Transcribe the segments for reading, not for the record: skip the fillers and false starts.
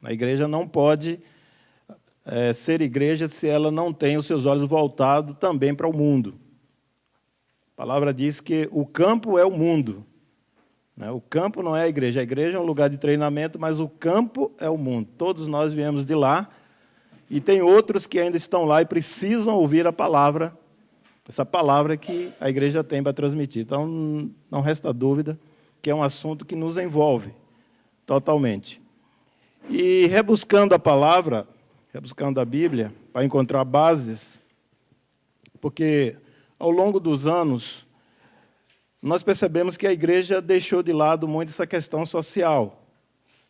A igreja não pode ser igreja se ela não tem os seus olhos voltados também para o mundo. A palavra diz que o campo é o mundo. O campo não é a igreja é um lugar de treinamento, mas o campo é o mundo. Todos nós viemos de lá, e tem outros que ainda estão lá e precisam ouvir a palavra, essa palavra que a igreja tem para transmitir. Então, não resta dúvida que é um assunto que nos envolve totalmente. E rebuscando a palavra, rebuscando a Bíblia, para encontrar bases, porque ao longo dos anos, nós percebemos que a igreja deixou de lado muito essa questão social.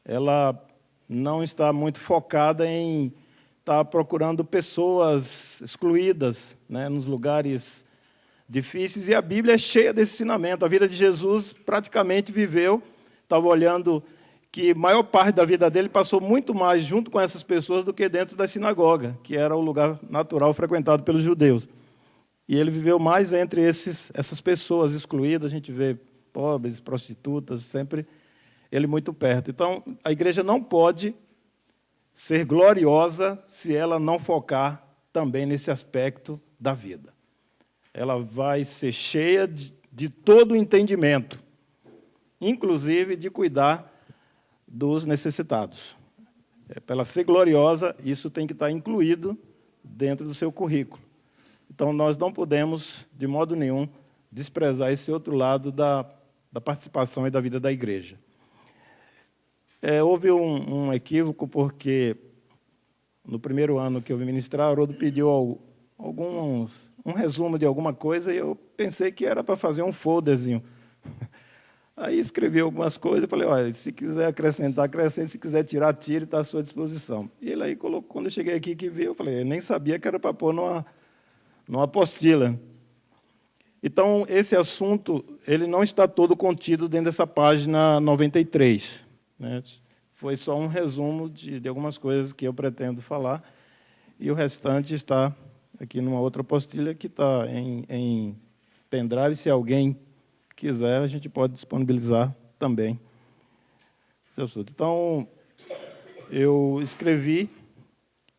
Ela não está muito focada em estar procurando pessoas excluídas, nos lugares difíceis, e a Bíblia é cheia desse ensinamento. A vida de Jesus praticamente viveu, estava olhando que a maior parte da vida dele passou muito mais junto com essas pessoas do que dentro da sinagoga, que era o lugar natural frequentado pelos judeus. E ele viveu mais entre essas pessoas excluídas, a gente vê pobres, prostitutas, sempre ele muito perto. Então, a igreja não pode ser gloriosa se ela não focar também nesse aspecto da vida. Ela vai ser cheia de todo o entendimento, inclusive de cuidar dos necessitados. Para ela ser gloriosa, isso tem que estar incluído dentro do seu currículo. Então, nós não podemos, de modo nenhum, desprezar esse outro lado da participação e da vida da igreja. Houve um equívoco, porque no primeiro ano que eu vim ministrar, o Haroldo pediu um resumo de alguma coisa, e eu pensei que era para fazer um folderzinho. Aí escrevi algumas coisas e falei, olha, se quiser acrescentar, acrescente, se quiser tirar, tire, está à sua disposição. E ele aí colocou, quando eu cheguei aqui que vi, eu falei, eu nem sabia que era para pôr numa apostila. Então, esse assunto ele não está todo contido dentro dessa página 93. Foi só um resumo de algumas coisas que eu pretendo falar, e o restante está aqui numa outra apostila que está em pendrive. Se alguém quiser, a gente pode disponibilizar também. Então, eu escrevi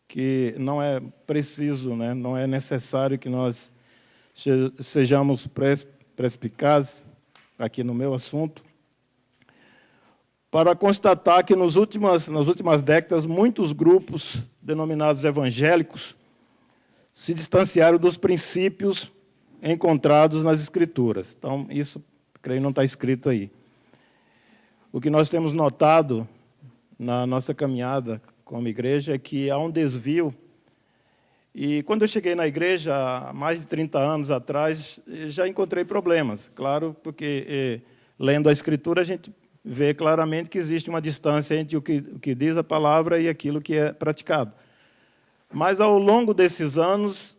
que não é preciso, não é necessário que nós sejamos perspicazes aqui no meu assunto, para constatar que nas últimas décadas, muitos grupos denominados evangélicos se distanciaram dos princípios encontrados nas Escrituras. Então, isso, creio, não está escrito aí. O que nós temos notado na nossa caminhada como igreja é que há um desvio. E quando eu cheguei na igreja, há mais de 30 anos atrás, já encontrei problemas. Claro, porque lendo a Escritura, a gente vê claramente que existe uma distância entre o que diz a palavra e aquilo que é praticado. Mas, ao longo desses anos,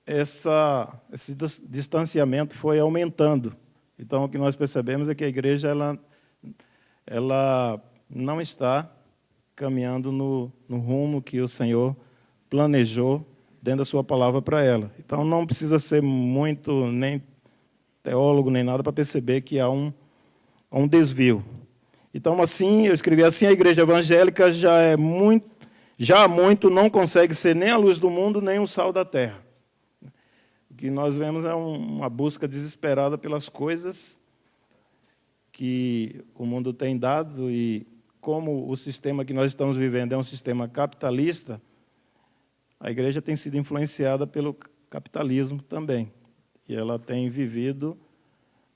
esse distanciamento foi aumentando. Então, o que nós percebemos é que a igreja ela não está caminhando no rumo que o Senhor planejou dentro da sua palavra para ela. Então, não precisa ser muito, nem teólogo, nem nada, para perceber que há um desvio. Então, assim, eu escrevi assim, a igreja evangélica já há muito não consegue ser nem a luz do mundo, nem o sal da terra. O que nós vemos é uma busca desesperada pelas coisas que o mundo tem dado, e como o sistema que nós estamos vivendo é um sistema capitalista, a igreja tem sido influenciada pelo capitalismo também. E ela tem vivido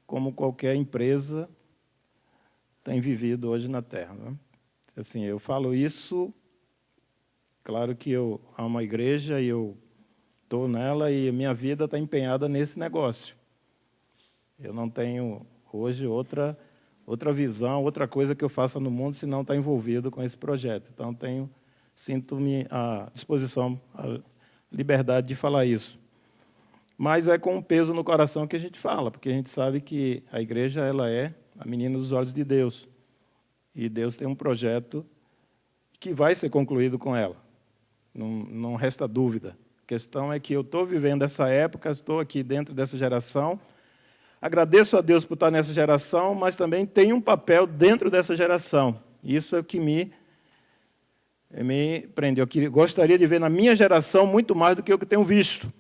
como qualquer empresa tem vivido hoje na Terra. Assim, eu falo isso, claro que eu amo a igreja e eu estou nela, e a minha vida está empenhada nesse negócio. Eu não tenho hoje outra visão, outra coisa que eu faça no mundo, se não estar envolvido com esse projeto. Então, sinto-me à disposição, à liberdade de falar isso. Mas é com um peso no coração que a gente fala, porque a gente sabe que a igreja ela é a menina dos olhos de Deus. E Deus tem um projeto que vai ser concluído com ela. Não resta dúvida. A questão é que eu estou vivendo essa época, estou aqui dentro dessa geração. Agradeço a Deus por estar nessa geração, mas também tenho um papel dentro dessa geração. Isso é o que me me prendeu. Eu gostaria de ver na minha geração muito mais do que eu que tenho visto,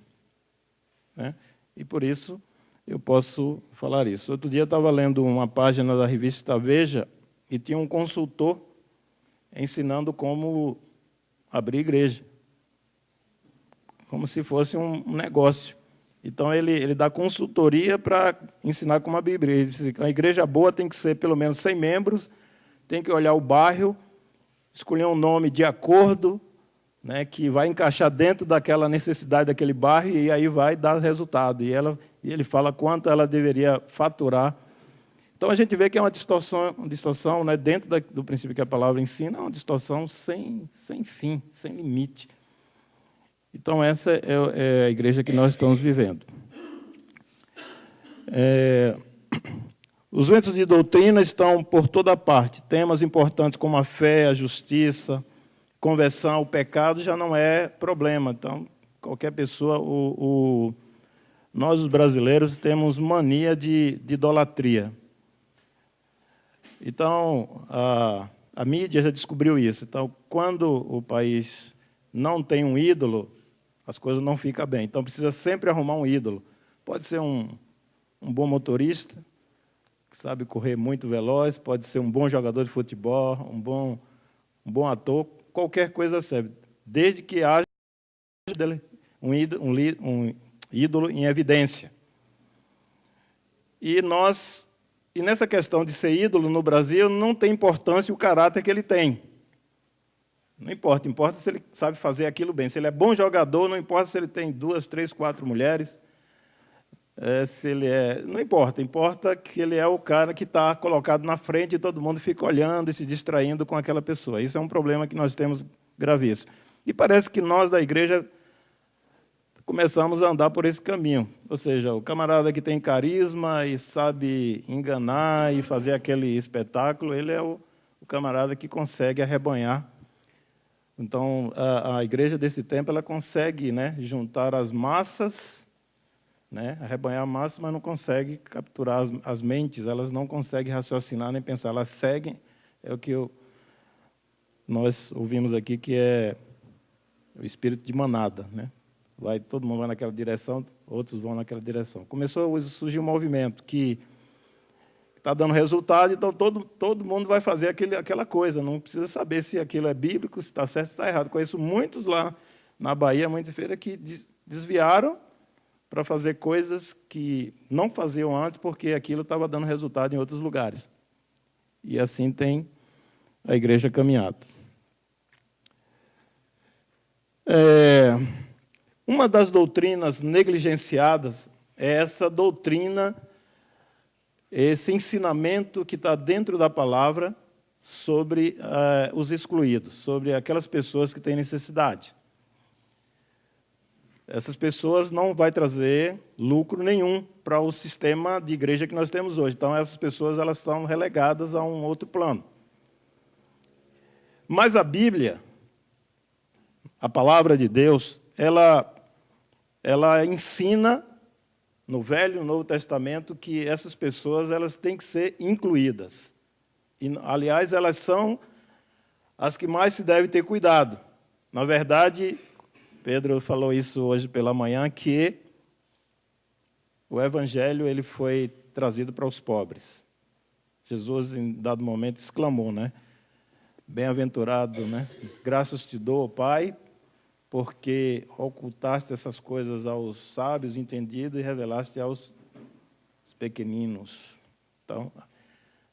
né? E por isso eu posso falar isso. Outro dia eu estava lendo uma página da revista Veja e tinha um consultor ensinando como abrir igreja, como se fosse um negócio. Então, ele dá consultoria para ensinar como abrir igreja. A igreja boa tem que ser pelo menos 100 membros, tem que olhar o bairro, escolher um nome de acordo, né, que vai encaixar dentro daquela necessidade daquele bairro e aí vai dar resultado. E ele fala quanto ela deveria faturar. Então, a gente vê que é uma distorção, né, dentro do princípio que a palavra ensina, é uma distorção sem fim, sem limite. Então, essa é a igreja que nós estamos vivendo. Os ventos de doutrina estão por toda parte. Temas importantes como a fé, a justiça, conversão, o pecado já não é problema. Então, qualquer pessoa... Nós, os brasileiros, temos mania de idolatria. Então, a mídia já descobriu isso. Então, quando o país não tem um ídolo, as coisas não ficam bem. Então, precisa sempre arrumar um ídolo. Pode ser um bom motorista, que sabe correr muito veloz, pode ser um bom jogador de futebol, um bom ator, qualquer coisa serve, desde que haja um ídolo em evidência. E nessa questão de ser ídolo no Brasil, não tem importância o caráter que ele tem. Não importa, importa se ele sabe fazer aquilo bem. Se ele é bom jogador, não importa se ele tem 2, 3, 4 mulheres. Não importa, importa que ele é o cara que está colocado na frente e todo mundo fica olhando e se distraindo com aquela pessoa. Isso é um problema que nós temos gravíssimo. E parece que nós, da igreja, começamos a andar por esse caminho. Ou seja, o camarada que tem carisma e sabe enganar e fazer aquele espetáculo, ele é o camarada que consegue arrebanhar. Então, a igreja desse tempo ela consegue, né, juntar as massas, né, arrebanhar a massa, mas não consegue capturar as mentes, elas não conseguem raciocinar nem pensar, elas seguem, é o que nós ouvimos aqui, que é o espírito de manada, né? Todo mundo vai naquela direção, outros vão naquela direção. Começou a surgir um movimento que está dando resultado, então todo mundo vai fazer aquela coisa, não precisa saber se aquilo é bíblico, se está certo, se está errado. Conheço muitos lá na Bahia, muitas feiras, que desviaram para fazer coisas que não faziam antes, porque aquilo estava dando resultado em outros lugares. E assim tem a igreja caminhado. Uma das doutrinas negligenciadas é essa doutrina, esse ensinamento que está dentro da palavra sobre os excluídos, sobre aquelas pessoas que têm necessidade. Essas pessoas não vão trazer lucro nenhum para o sistema de igreja que nós temos hoje. Então, essas pessoas elas estão relegadas a um outro plano. Mas a Bíblia, a palavra de Deus, ela ensina no Velho e no Novo Testamento que essas pessoas elas têm que ser incluídas. E, aliás, elas são as que mais se deve ter cuidado. Na verdade, Pedro falou isso hoje pela manhã, que o Evangelho ele foi trazido para os pobres. Jesus, em dado momento, exclamou, né? Bem-aventurado, né? Graças te dou, Pai, porque ocultaste essas coisas aos sábios, entendidos, e revelaste aos pequeninos. Então,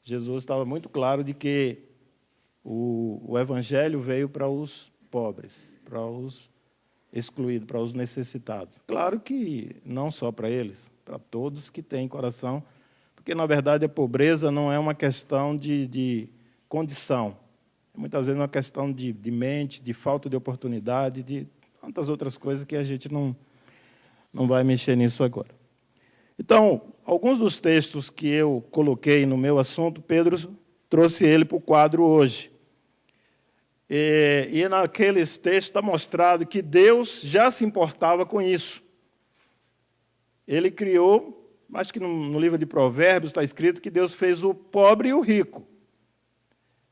Jesus estava muito claro de que o Evangelho veio para os pobres, para os excluídos, para os necessitados. Claro que não só para eles, para todos que têm coração, porque, na verdade, a pobreza não é uma questão de condição. Muitas vezes é uma questão de mente, de falta de oportunidade, de tantas outras coisas que a gente não vai mexer nisso agora. Então, alguns dos textos que eu coloquei no meu assunto, Pedro trouxe ele para o quadro hoje. E naqueles textos está mostrado que Deus já se importava com isso. Ele criou, acho que no livro de Provérbios está escrito que Deus fez o pobre e o rico.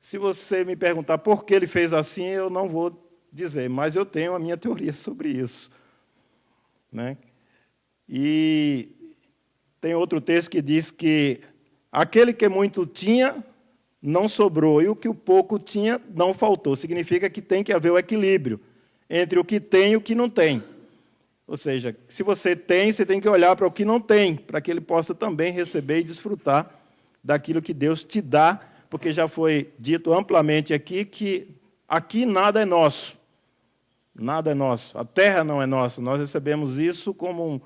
Se você me perguntar por que ele fez assim, eu não vou dizer, mas eu tenho a minha teoria sobre isso, né? E tem outro texto que diz que aquele que muito tinha, não sobrou, e o que o pouco tinha, não faltou. Significa que tem que haver o equilíbrio entre o que tem e o que não tem. Ou seja, se você tem, você tem que olhar para o que não tem, para que ele possa também receber e desfrutar daquilo que Deus te dá, porque já foi dito amplamente aqui que aqui nada é nosso. Nada é nosso. A terra não é nossa. Nós recebemos isso como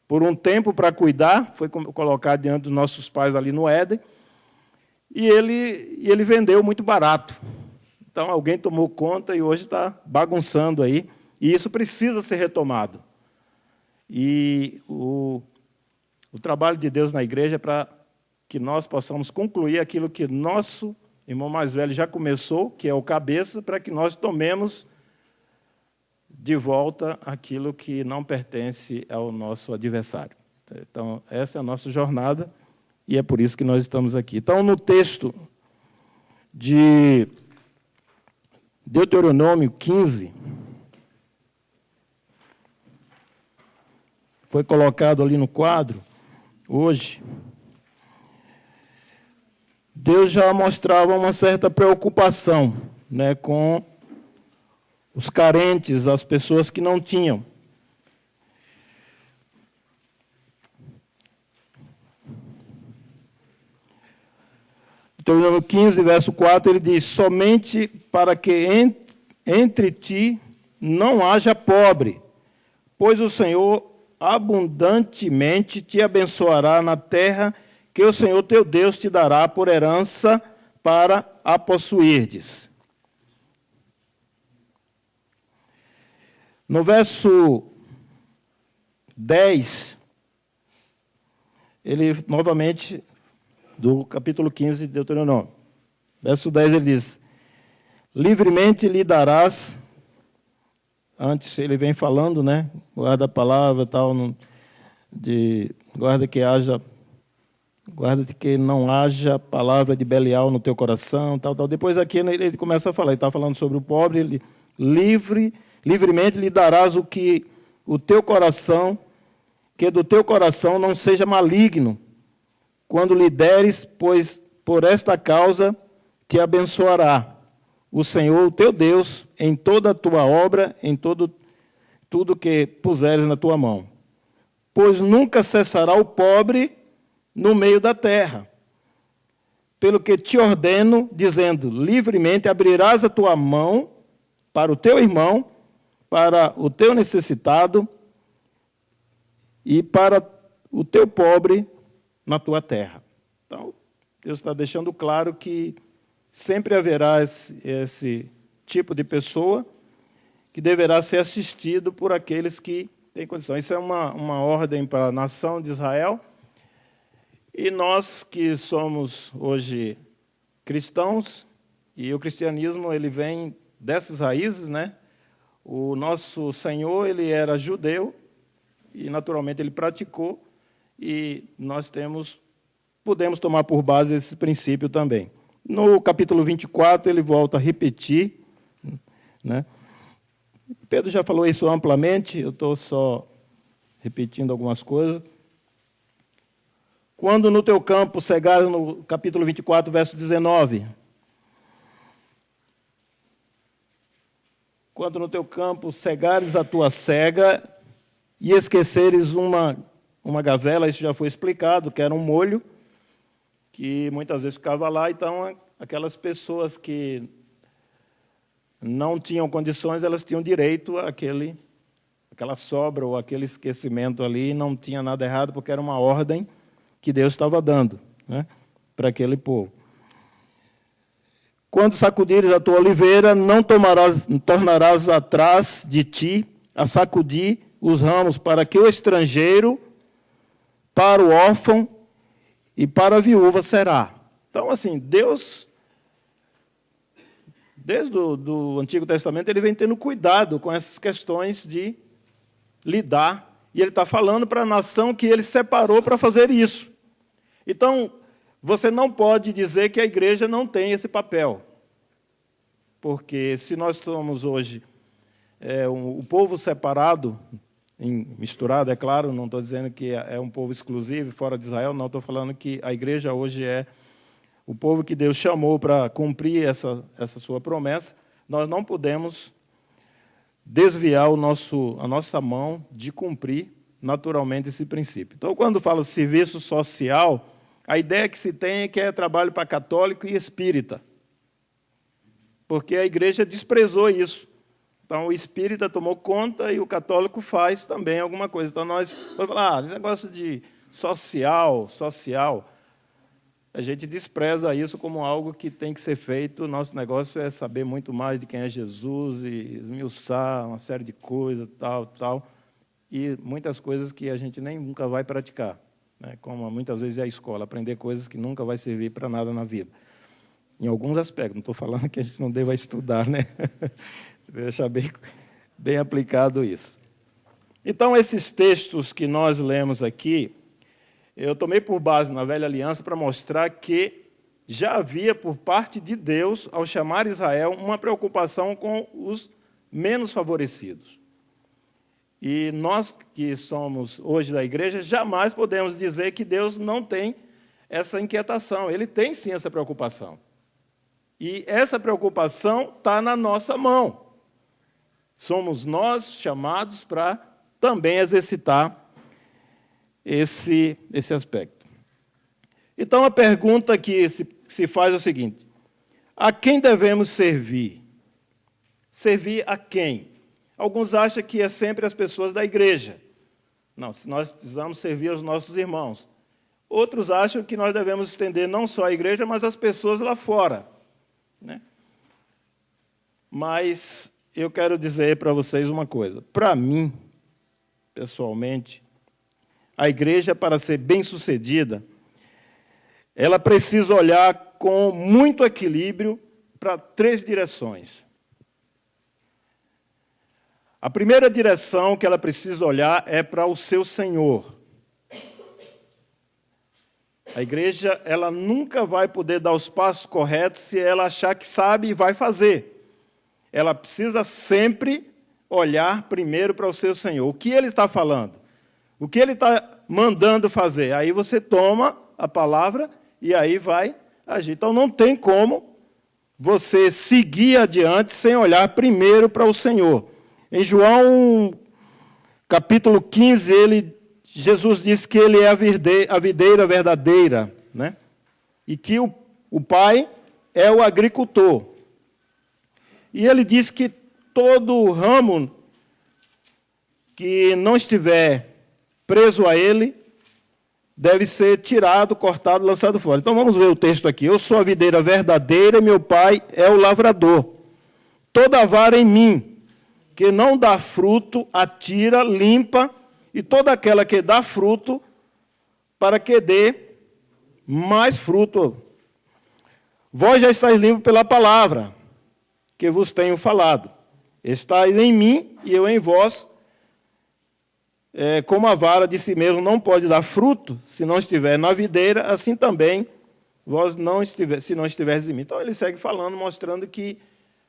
por um tempo para cuidar, foi colocado diante dos nossos pais ali no Éden, e ele vendeu muito barato. Então, alguém tomou conta e hoje está bagunçando aí, e isso precisa ser retomado. E o trabalho de Deus na igreja é para que nós possamos concluir aquilo que nosso irmão mais velho já começou, que é o cabeça, para que nós tomemos de volta aquilo que não pertence ao nosso adversário. Então, essa é a nossa jornada, e é por isso que nós estamos aqui. Então, no texto de Deuteronômio 15, foi colocado ali no quadro, hoje, Deus já mostrava uma certa preocupação, né, com os carentes, as pessoas que não tinham. Deuteronômio 15, verso 4, ele diz: somente para que entre ti não haja pobre, pois o Senhor abundantemente te abençoará na terra que o Senhor teu Deus te dará por herança para a possuirdes. No verso 10, ele novamente, do capítulo 15 de Deuteronômio, verso 10 ele diz: livremente lhe darás, antes ele vem falando, né, guarda a palavra, tal, guarda que não haja palavra de Belial no teu coração, tal. Depois aqui ele começa a falar, ele está falando sobre o pobre, ele livremente lhe darás o que o teu coração, que do teu coração não seja maligno, quando lhe deres, pois por esta causa te abençoará o Senhor, o teu Deus, em toda a tua obra, em tudo que puseres na tua mão. Pois nunca cessará o pobre no meio da terra. Pelo que te ordeno, dizendo, livremente abrirás a tua mão para o teu irmão, para o teu necessitado e para o teu pobre na tua terra. Então, Deus está deixando claro que sempre haverá esse tipo de pessoa que deverá ser assistido por aqueles que têm condição. Isso é uma ordem para a nação de Israel. E nós que somos hoje cristãos, e o cristianismo ele vem dessas raízes, né? O nosso Senhor ele era judeu e naturalmente ele praticou, e nós podemos tomar por base esse princípio também. No capítulo 24 ele volta a repetir, né? Pedro já falou isso amplamente, eu estou só repetindo algumas coisas. Quando no teu campo cegares, no capítulo 24, verso 19. Quando no teu campo cegares a tua cega e esqueceres uma gavela, isso já foi explicado, que era um molho, que muitas vezes ficava lá, então aquelas pessoas que não tinham condições, elas tinham direito àquela sobra ou aquele esquecimento ali, não tinha nada errado, porque era uma ordem que Deus estava dando, né, para aquele povo. Quando sacudires a tua oliveira, não tornarás atrás de ti a sacudir os ramos, para que o estrangeiro, para o órfão e para a viúva será. Então, assim, Deus, desde o Antigo Testamento, ele vem tendo cuidado com essas questões de lidar, e ele está falando para a nação que ele separou para fazer isso. Então, você não pode dizer que a igreja não tem esse papel. Porque se nós somos hoje o povo separado, misturado, é claro, não estou dizendo que é um povo exclusivo, fora de Israel, não, estou falando que a igreja hoje é o povo que Deus chamou para cumprir essa sua promessa, nós não podemos desviar a nossa mão de cumprir naturalmente esse princípio. Então, quando falo serviço social, a ideia que se tem é que é trabalho para católico e espírita, porque a igreja desprezou isso. Então, o espírita tomou conta e o católico faz também alguma coisa. Então, nós vamos falar, esse negócio de social, a gente despreza isso como algo que tem que ser feito. Nosso negócio é saber muito mais de quem é Jesus e esmiuçar uma série de coisas, tal, e muitas coisas que a gente nem nunca vai praticar, né? Como muitas vezes é a escola, aprender coisas que nunca vai servir para nada na vida. Em alguns aspectos, não estou falando que a gente não deva estudar, né? Deixar bem aplicado isso. Então, esses textos que nós lemos aqui, eu tomei por base na Velha Aliança para mostrar que já havia, por parte de Deus, ao chamar Israel, uma preocupação com os menos favorecidos. E nós que somos hoje da igreja, jamais podemos dizer que Deus não tem essa inquietação. Ele tem sim essa preocupação. E essa preocupação está na nossa mão. Somos nós chamados para também exercitar esse aspecto. Então, a pergunta que se faz é o seguinte: a quem devemos servir? Servir a quem? Alguns acham que é sempre as pessoas da igreja. Não, se nós precisamos servir aos nossos irmãos. Outros acham que nós devemos estender não só a igreja, mas as pessoas lá fora, né? Mas eu quero dizer para vocês uma coisa. Para mim, pessoalmente, a igreja, para ser bem-sucedida, ela precisa olhar com muito equilíbrio para 3 direções. A primeira direção que ela precisa olhar é para o seu Senhor. A igreja, ela nunca vai poder dar os passos corretos se ela achar que sabe e vai fazer. Ela precisa sempre olhar primeiro para o seu Senhor. O que Ele está falando? O que Ele está mandando fazer? Aí você toma a palavra e aí vai agir. Então, não tem como você seguir adiante sem olhar primeiro para o Senhor. Em João, capítulo 15, Jesus disse que Ele é a videira verdadeira, né? E que o Pai é o agricultor. E Ele diz que todo ramo que não estiver preso a Ele deve ser tirado, cortado, lançado fora. Então, vamos ver o texto aqui. Eu sou a videira verdadeira e meu Pai é o lavrador. Toda vara em mim que não dá fruto, atira, limpa, e toda aquela que dá fruto, para que dê mais fruto. Vós já estáis limpos pela palavra que vos tenho falado. Estáis em mim e eu em vós. Como a vara de si mesmo não pode dar fruto se não estiver na videira, assim também vós se não estiveres em mim. Então ele segue falando, mostrando que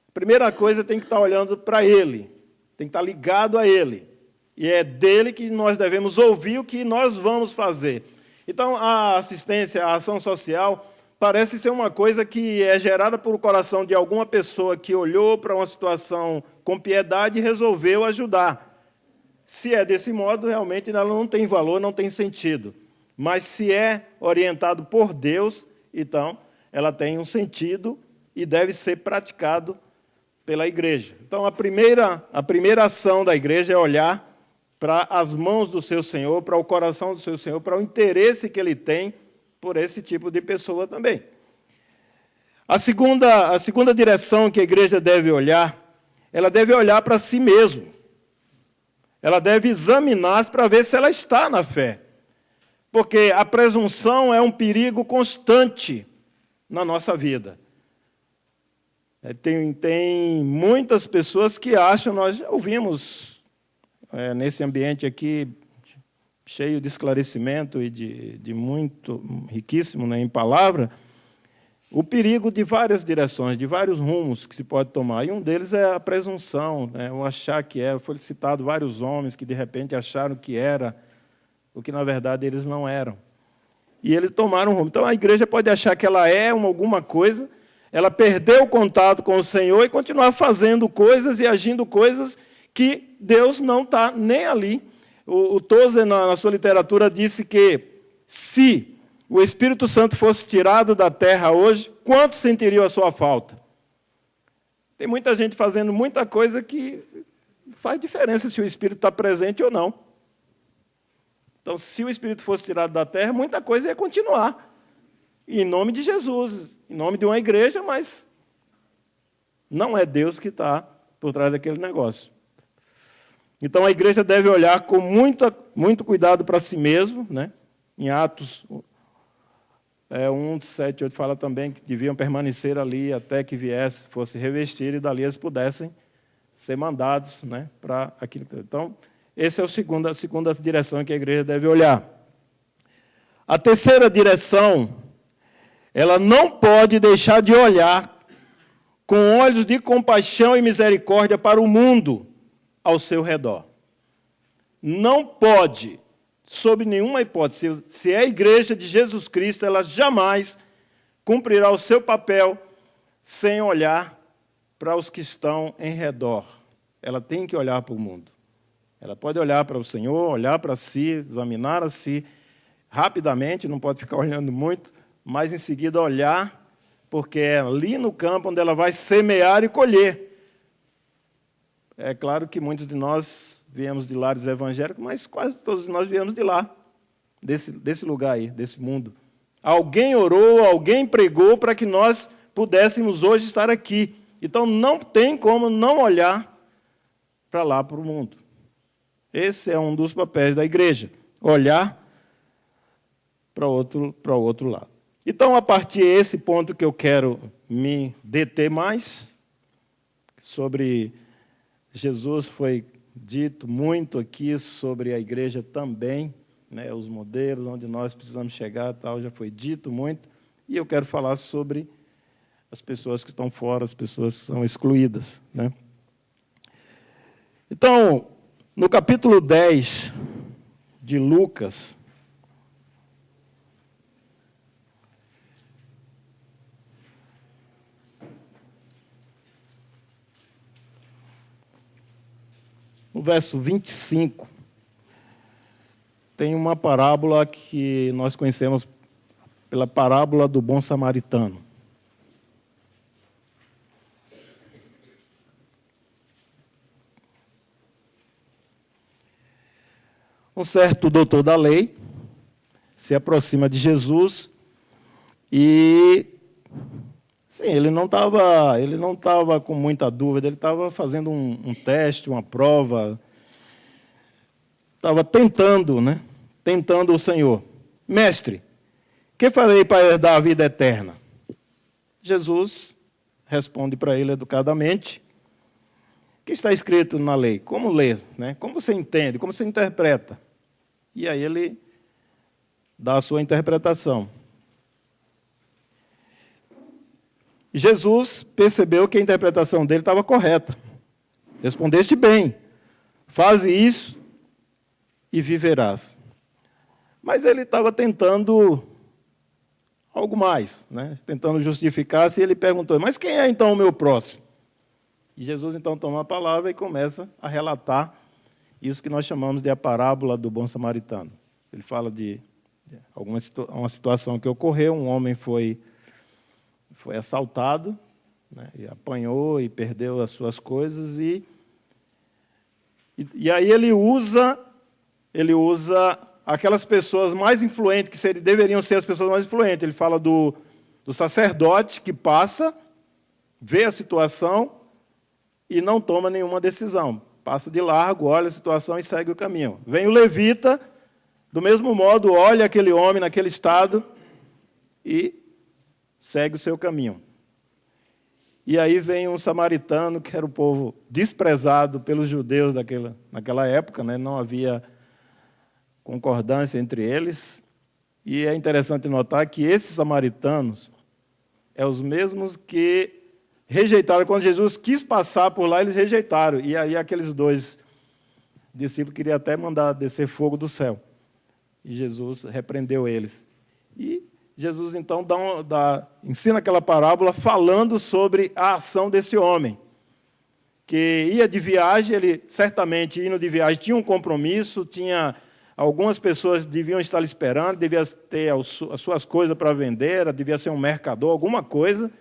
a primeira coisa tem que estar olhando para Ele, tem que estar ligado a Ele. E é dele que nós devemos ouvir o que nós vamos fazer. Então, a assistência, a ação social, parece ser uma coisa que é gerada por o coração de alguma pessoa que olhou para uma situação com piedade e resolveu ajudar. Se é desse modo, realmente ela não tem valor, não tem sentido. Mas se é orientado por Deus, então ela tem um sentido e deve ser praticado pela igreja. Então, a primeira ação da igreja é olhar para as mãos do seu Senhor, para o coração do seu Senhor, para o interesse que Ele tem por esse tipo de pessoa também. A segunda direção que a igreja deve olhar, ela deve olhar para si mesma. Ela deve examinar-se para ver se ela está na fé. Porque a presunção é um perigo constante na nossa vida. Tem muitas pessoas que acham, nós já ouvimos nesse ambiente aqui, cheio de esclarecimento e de muito riquíssimo, né, em palavra, o perigo de várias direções, de vários rumos que se pode tomar. E um deles é a presunção, né, o achar que era. Foi citado vários homens que, de repente, acharam que era o que, na verdade, eles não eram. E eles tomaram um rumo. Então, a igreja pode achar que ela é alguma coisa, ela perdeu o contato com o Senhor e continuar fazendo coisas e agindo coisas que Deus não está nem ali. O Tozer, na sua literatura, disse que se o Espírito Santo fosse tirado da terra hoje, quantos sentiriam a sua falta? Tem muita gente fazendo muita coisa que faz diferença se o Espírito está presente ou não. Então, se o Espírito fosse tirado da terra, muita coisa ia continuar. E em nome de Jesus, em nome de uma igreja, mas não é Deus que está por trás daquele negócio. Então, a igreja deve olhar com muito cuidado para si mesmo, né? Em Atos 1, 7, 8 fala também que deviam permanecer ali até que viesse, fosse revestir, e dali eles pudessem ser mandados, né, para aquilo. Então, essa é a segunda direção que a igreja deve olhar. A terceira direção, ela não pode deixar de olhar com olhos de compaixão e misericórdia para o mundo ao seu redor. Não pode, sob nenhuma hipótese, se é a igreja de Jesus Cristo, ela jamais cumprirá o seu papel sem olhar para os que estão em redor. Ela tem que olhar para o mundo. Ela pode olhar para o Senhor, olhar para si, examinar a si rapidamente, não pode ficar olhando muito, mas em seguida olhar, porque é ali no campo onde ela vai semear e colher. É claro que muitos de nós viemos de lares evangélicos, mas quase todos nós viemos de lá, desse lugar aí, desse mundo. Alguém orou, alguém pregou para que nós pudéssemos hoje estar aqui. Então, não tem como não olhar para lá, para o mundo. Esse é um dos papéis da igreja, olhar para o outro lado. Então, a partir desse ponto que eu quero me deter mais, sobre Jesus foi dito muito aqui, sobre a igreja também, né, os modelos, onde nós precisamos chegar, tal, já foi dito muito, e eu quero falar sobre as pessoas que estão fora, as pessoas que são excluídas, né? Então, no capítulo 10 de Lucas, no verso 25, tem uma parábola que nós conhecemos pela parábola do bom samaritano. Um certo doutor da lei se aproxima de Jesus e, sim, ele não estava com muita dúvida, ele estava fazendo um teste, uma prova, estava tentando o Senhor. Mestre, que farei para herdar a vida eterna? Jesus responde para ele educadamente: o que está escrito na lei? Como lê? Né? Como você entende? Como você interpreta? E aí ele dá a sua interpretação. Jesus percebeu que a interpretação dele estava correta. Respondeste bem. Faze isso e viverás. Mas ele estava tentando algo mais, né? Tentando justificar-se, e ele perguntou: mas quem é então o meu próximo? E Jesus então toma a palavra e começa a relatar isso que nós chamamos de a parábola do bom samaritano. Ele fala de uma situação que ocorreu, um homem foi assaltado, né, e apanhou e perdeu as suas coisas, e aí ele usa aquelas pessoas mais influentes, que deveriam ser as pessoas mais influentes. Ele fala do sacerdote que passa, vê a situação e não toma nenhuma decisão. Passa de largo, olha a situação e segue o caminho. Vem o levita, do mesmo modo, olha aquele homem naquele estado e segue o seu caminho. E aí vem um samaritano, que era o povo desprezado pelos judeus naquela época, né? Não havia concordância entre eles. E é interessante notar que esses samaritanos são os mesmos que rejeitaram. Quando Jesus quis passar por lá, eles rejeitaram. E aí aqueles dois discípulos queriam até mandar descer fogo do céu. E Jesus repreendeu eles. E Jesus, então, ensina aquela parábola falando sobre a ação desse homem, que ia de viagem. Ele, certamente, indo de viagem, tinha um compromisso, algumas pessoas deviam estar esperando, devia ter as suas coisas para vender, devia ser um mercador, alguma coisa.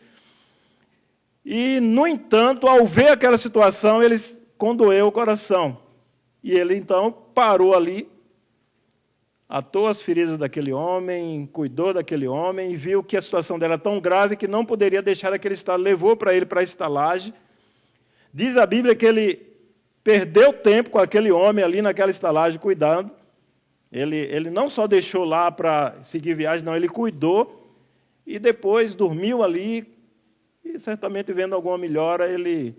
E, no entanto, ao ver aquela situação, ele condoeu o coração. E ele, então, parou ali, atou as feridas daquele homem, cuidou daquele homem, e viu que a situação dela era tão grave que não poderia deixar aquele estado. Levou para ele para a estalagem. Diz a Bíblia que ele perdeu tempo com aquele homem ali naquela estalagem, cuidando. Ele não só deixou lá para seguir viagem, não, ele cuidou, e depois dormiu ali, e certamente, vendo alguma melhora, ele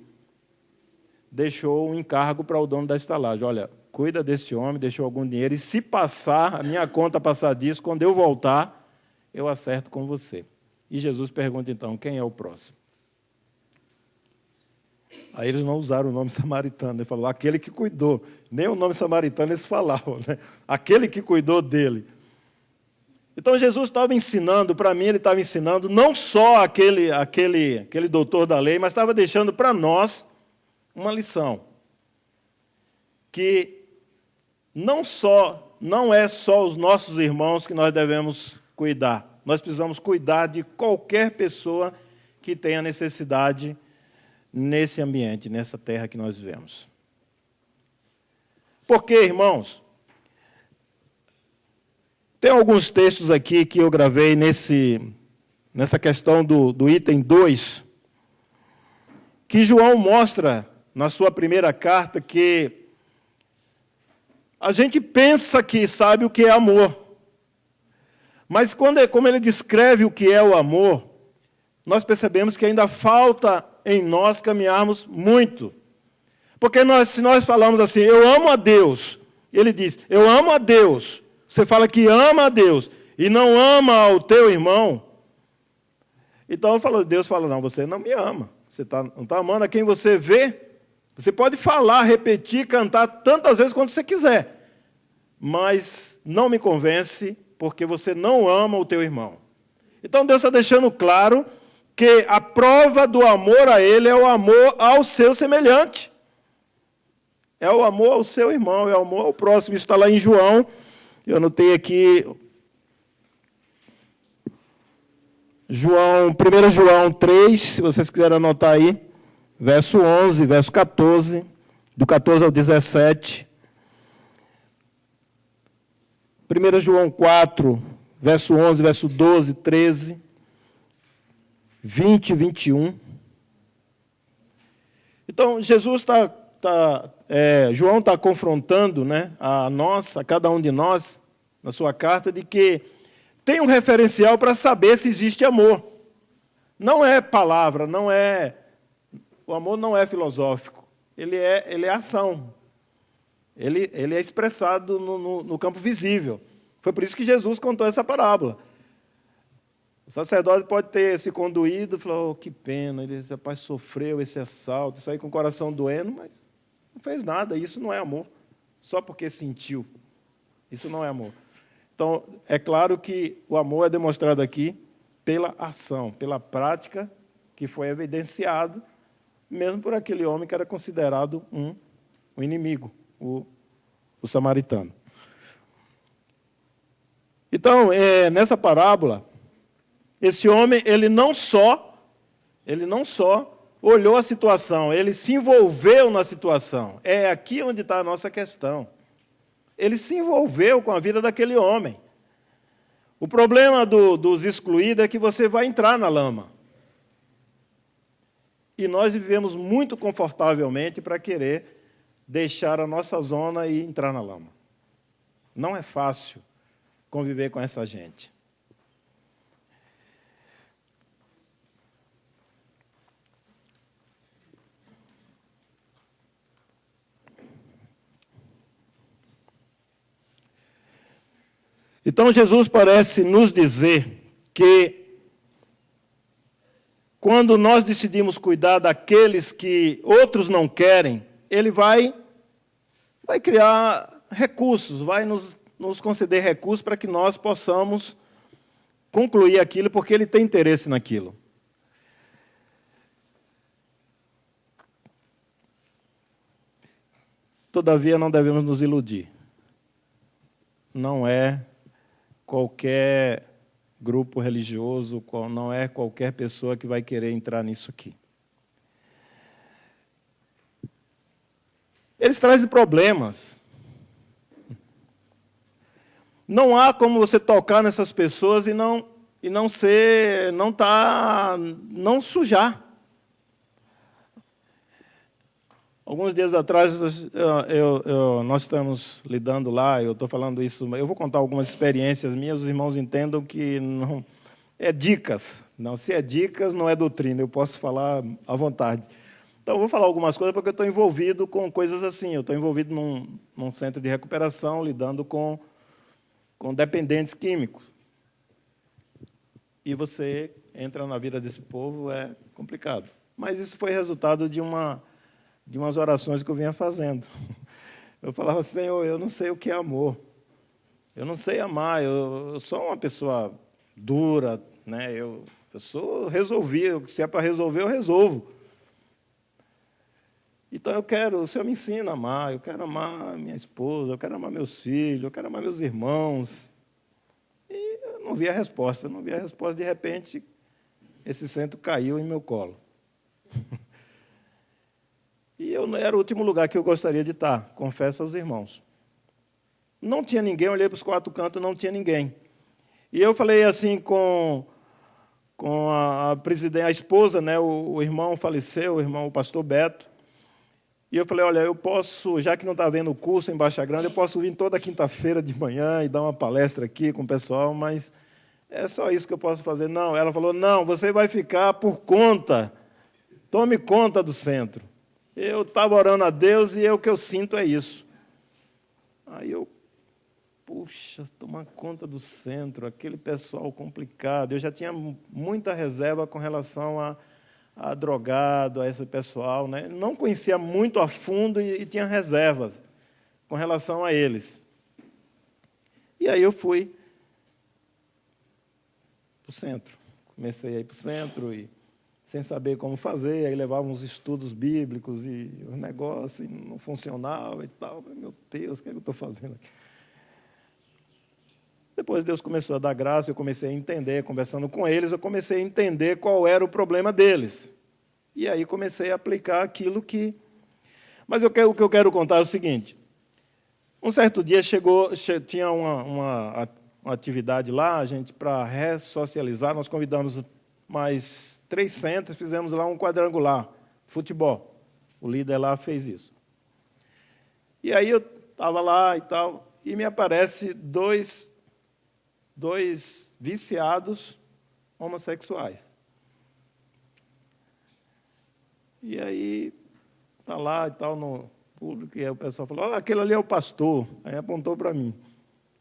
deixou um encargo para o dono da estalagem. Olha, cuida desse homem, deixou algum dinheiro, e se passar, a minha conta passar disso, quando eu voltar, eu acerto com você. E Jesus pergunta, então, quem é o próximo? Aí eles não usaram o nome samaritano, ele falou, aquele que cuidou. Nem o nome samaritano eles falavam, né? Aquele que cuidou dele. Então Jesus estava ensinando, para mim ele estava ensinando, não só aquele doutor da lei, mas estava deixando para nós uma lição. Que não é só os nossos irmãos que nós devemos cuidar. Nós precisamos cuidar de qualquer pessoa que tenha necessidade nesse ambiente, nessa terra que nós vivemos. Porque, irmãos, tem alguns textos aqui que eu gravei nessa questão do item 2, que João mostra na sua primeira carta que a gente pensa que sabe o que é amor. Mas como ele descreve o que é o amor, nós percebemos que ainda falta em nós caminharmos muito. Porque se nós falamos assim, eu amo a Deus, ele diz, eu amo a Deus, você fala que ama a Deus e não ama o teu irmão, então Deus fala, não, você não me ama, você não está amando a quem você vê. Você pode falar, repetir, cantar tantas vezes quanto você quiser, mas não me convence porque você não ama o teu irmão. Então Deus está deixando claro que a prova do amor a Ele é o amor ao seu semelhante. É o amor ao seu irmão, é o amor ao próximo. Isso está lá em João. Eu anotei aqui. 1 João 3, se vocês quiserem anotar aí. Verso 11, verso 14. Do 14 ao 17. 1 João 4, verso 11, verso 12, 13. 20 e 21. Então, João está confrontando, né, a cada um de nós, na sua carta, de que tem um referencial para saber se existe amor. Não é palavra, o amor não é filosófico, ele é ação. Ele é expressado no campo visível. Foi por isso que Jesus contou essa parábola. O sacerdote pode ter se conduído e falou, que pena, esse rapaz sofreu esse assalto, saiu com o coração doendo, mas não fez nada, isso não é amor, só porque sentiu. Isso não é amor. Então, é claro que o amor é demonstrado aqui pela ação, pela prática que foi evidenciado, mesmo por aquele homem que era considerado um inimigo, o samaritano. Então, nessa parábola, esse homem, ele não só olhou a situação, ele se envolveu na situação. É aqui onde está a nossa questão. Ele se envolveu com a vida daquele homem. O problema dos excluídos é que você vai entrar na lama. E nós vivemos muito confortavelmente para querer deixar a nossa zona e entrar na lama. Não é fácil conviver com essa gente. Então, Jesus parece nos dizer que, quando nós decidimos cuidar daqueles que outros não querem, Ele vai criar recursos, vai nos conceder recursos para que nós possamos concluir aquilo, porque Ele tem interesse naquilo. Todavia, não devemos nos iludir. Não é qualquer grupo religioso, não é qualquer pessoa que vai querer entrar nisso aqui. Eles trazem problemas. Não há como você tocar nessas pessoas e não sujar. Alguns dias atrás, nós estamos lidando lá, eu estou falando isso, eu vou contar algumas experiências minhas, os irmãos entendam que não é dicas. Não, se é dicas, não é doutrina, eu posso falar à vontade. Então, eu vou falar algumas coisas porque eu estou envolvido com coisas assim. Eu estou envolvido num centro de recuperação, lidando com dependentes químicos. E você entra na vida desse povo, é complicado. Mas isso foi resultado de umas orações que eu vinha fazendo. Eu falava, Senhor, eu não sei o que é amor. Eu não sei amar, eu sou uma pessoa dura, né? Eu sou resolvido, se é para resolver, eu resolvo. Então, o Senhor me ensina a amar, eu quero amar minha esposa, eu quero amar meus filhos, eu quero amar meus irmãos. E eu não vi a resposta, de repente, esse centro caiu em meu colo. E eu era o último lugar que eu gostaria de estar, confesso aos irmãos. Não tinha ninguém, eu olhei para os quatro cantos, não tinha ninguém. E eu falei assim com a esposa, né, o irmão faleceu, o pastor Beto. E eu falei, olha, eu posso, já que não está havendo curso em Baixa Grande, eu posso vir toda quinta-feira de manhã e dar uma palestra aqui com o pessoal, mas é só isso que eu posso fazer. Não, ela falou, não, você vai ficar por conta, tome conta do centro. Eu estava orando a Deus e o que eu sinto é isso. Aí eu, puxa, tomar conta do centro, aquele pessoal complicado. Eu já tinha muita reserva com relação a drogado, a esse pessoal, né? Não conhecia muito a fundo e tinha reservas com relação a eles. E aí eu fui para o centro. Comecei a ir para o centro e sem saber como fazer, aí levava uns estudos bíblicos e os negócios não funcionavam e tal. Meu Deus, o que é que eu estou fazendo aqui? Depois Deus começou a dar graça, eu comecei a entender, conversando com eles, eu comecei a entender qual era o problema deles. E aí comecei a aplicar aquilo que... Mas o que eu quero contar é o seguinte. Um certo dia tinha uma atividade lá, a gente, para ressocializar, nós convidamos mais 3 centros, fizemos lá um quadrangular de futebol. O líder lá fez isso. E aí eu estava lá e tal, e me aparece dois viciados homossexuais. E aí está lá e tal no público, e aí o pessoal falou, aquele ali é o pastor. Aí apontou para mim.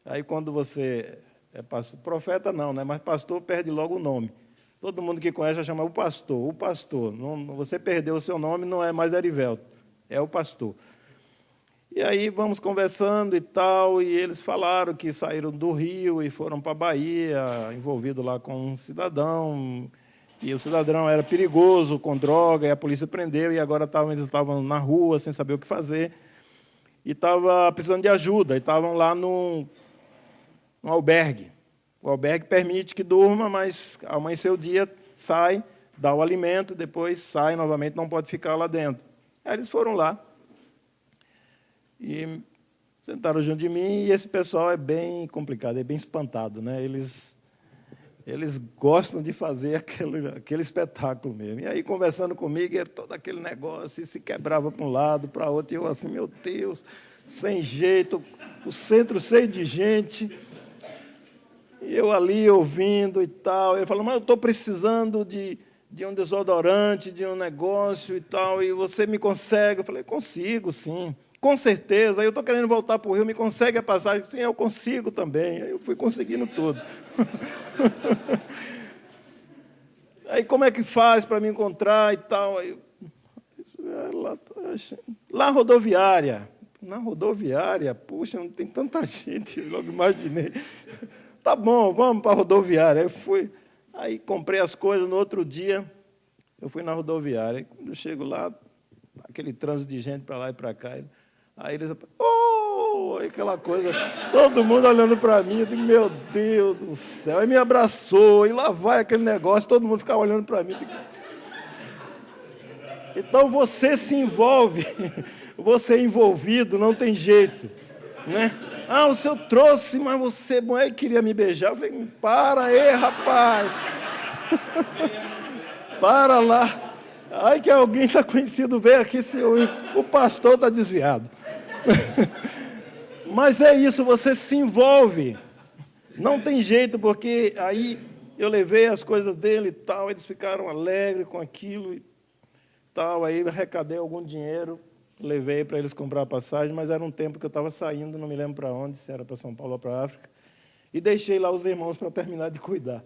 Aí quando você é pastor, profeta não, né? Mas pastor perde logo o nome. Todo mundo que conhece vai chamar o pastor, o pastor. Não, você perdeu o seu nome, não é mais Erivelto, é o pastor. E aí vamos conversando e tal, e eles falaram que saíram do Rio e foram para a Bahia, envolvido lá com um cidadão, e o cidadão era perigoso, com droga, e a polícia prendeu, e agora eles estavam na rua, sem saber o que fazer, e estavam precisando de ajuda, e estavam lá num albergue. O albergue permite que durma, mas amanheceu o dia, sai, dá o alimento, depois sai novamente, não pode ficar lá dentro. Aí eles foram lá e sentaram junto de mim, e esse pessoal é bem complicado, é bem espantado, né? Eles gostam de fazer aquele espetáculo mesmo. E aí, conversando comigo, é todo aquele negócio, e se quebrava para um lado, para outro, e eu assim, meu Deus, sem jeito, o centro cheio de gente... E eu ali ouvindo e tal, ele falou, mas eu estou precisando de um desodorante, de um negócio e tal, e você me consegue? Eu falei, consigo, sim. com certeza, eu estou querendo voltar para o Rio, me consegue a passagem? Sim, eu consigo também. Aí eu fui conseguindo tudo. Aí como é que faz para me encontrar e tal? Aí, lá rodoviária. Na rodoviária, puxa, não tem tanta gente, eu logo imaginei. Tá bom, vamos para a rodoviária. Eu fui, aí comprei as coisas, no outro dia, eu fui na rodoviária. E quando eu chego lá, aquele trânsito de gente para lá e para cá, aí eles, aquela coisa, todo mundo olhando para mim, eu digo, meu Deus do céu, aí me abraçou, e lá vai aquele negócio, todo mundo ficava olhando para mim. Então você se envolve, você é envolvido, não tem jeito, né? Ah, o senhor trouxe, mas você, mãe, queria me beijar. Eu falei, para aí, rapaz. Para lá. Ai, que alguém está conhecido, vem aqui, o pastor está desviado. Mas é isso, você se envolve. Não tem jeito, porque aí eu levei as coisas dele e tal, eles ficaram alegres com aquilo e tal, aí arrecadei algum dinheiro, levei para eles comprar a passagem, mas era um tempo que eu estava saindo, não me lembro para onde, se era para São Paulo ou para a África, e deixei lá os irmãos para terminar de cuidar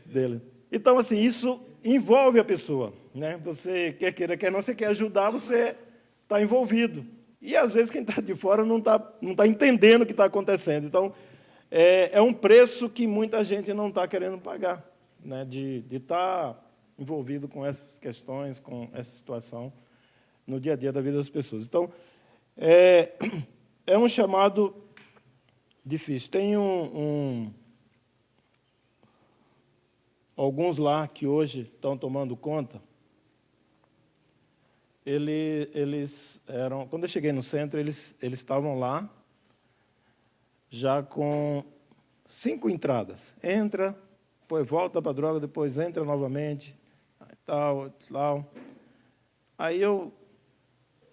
dele. Então, assim, isso envolve a pessoa, né? Você quer queira, quer não, você quer ajudar, você está envolvido. E, às vezes, quem está de fora não tá entendendo o que está acontecendo. Então, é um preço que muita gente não está querendo pagar, né? De estar envolvido com essas questões, com essa situação no dia a dia da vida das pessoas. Então, é um chamado difícil. Tem alguns lá que hoje estão tomando conta, eles eram... Quando eu cheguei no centro, eles estavam lá, já com 5 entradas. Entra, depois volta para a droga, depois entra novamente, tal. Aí eu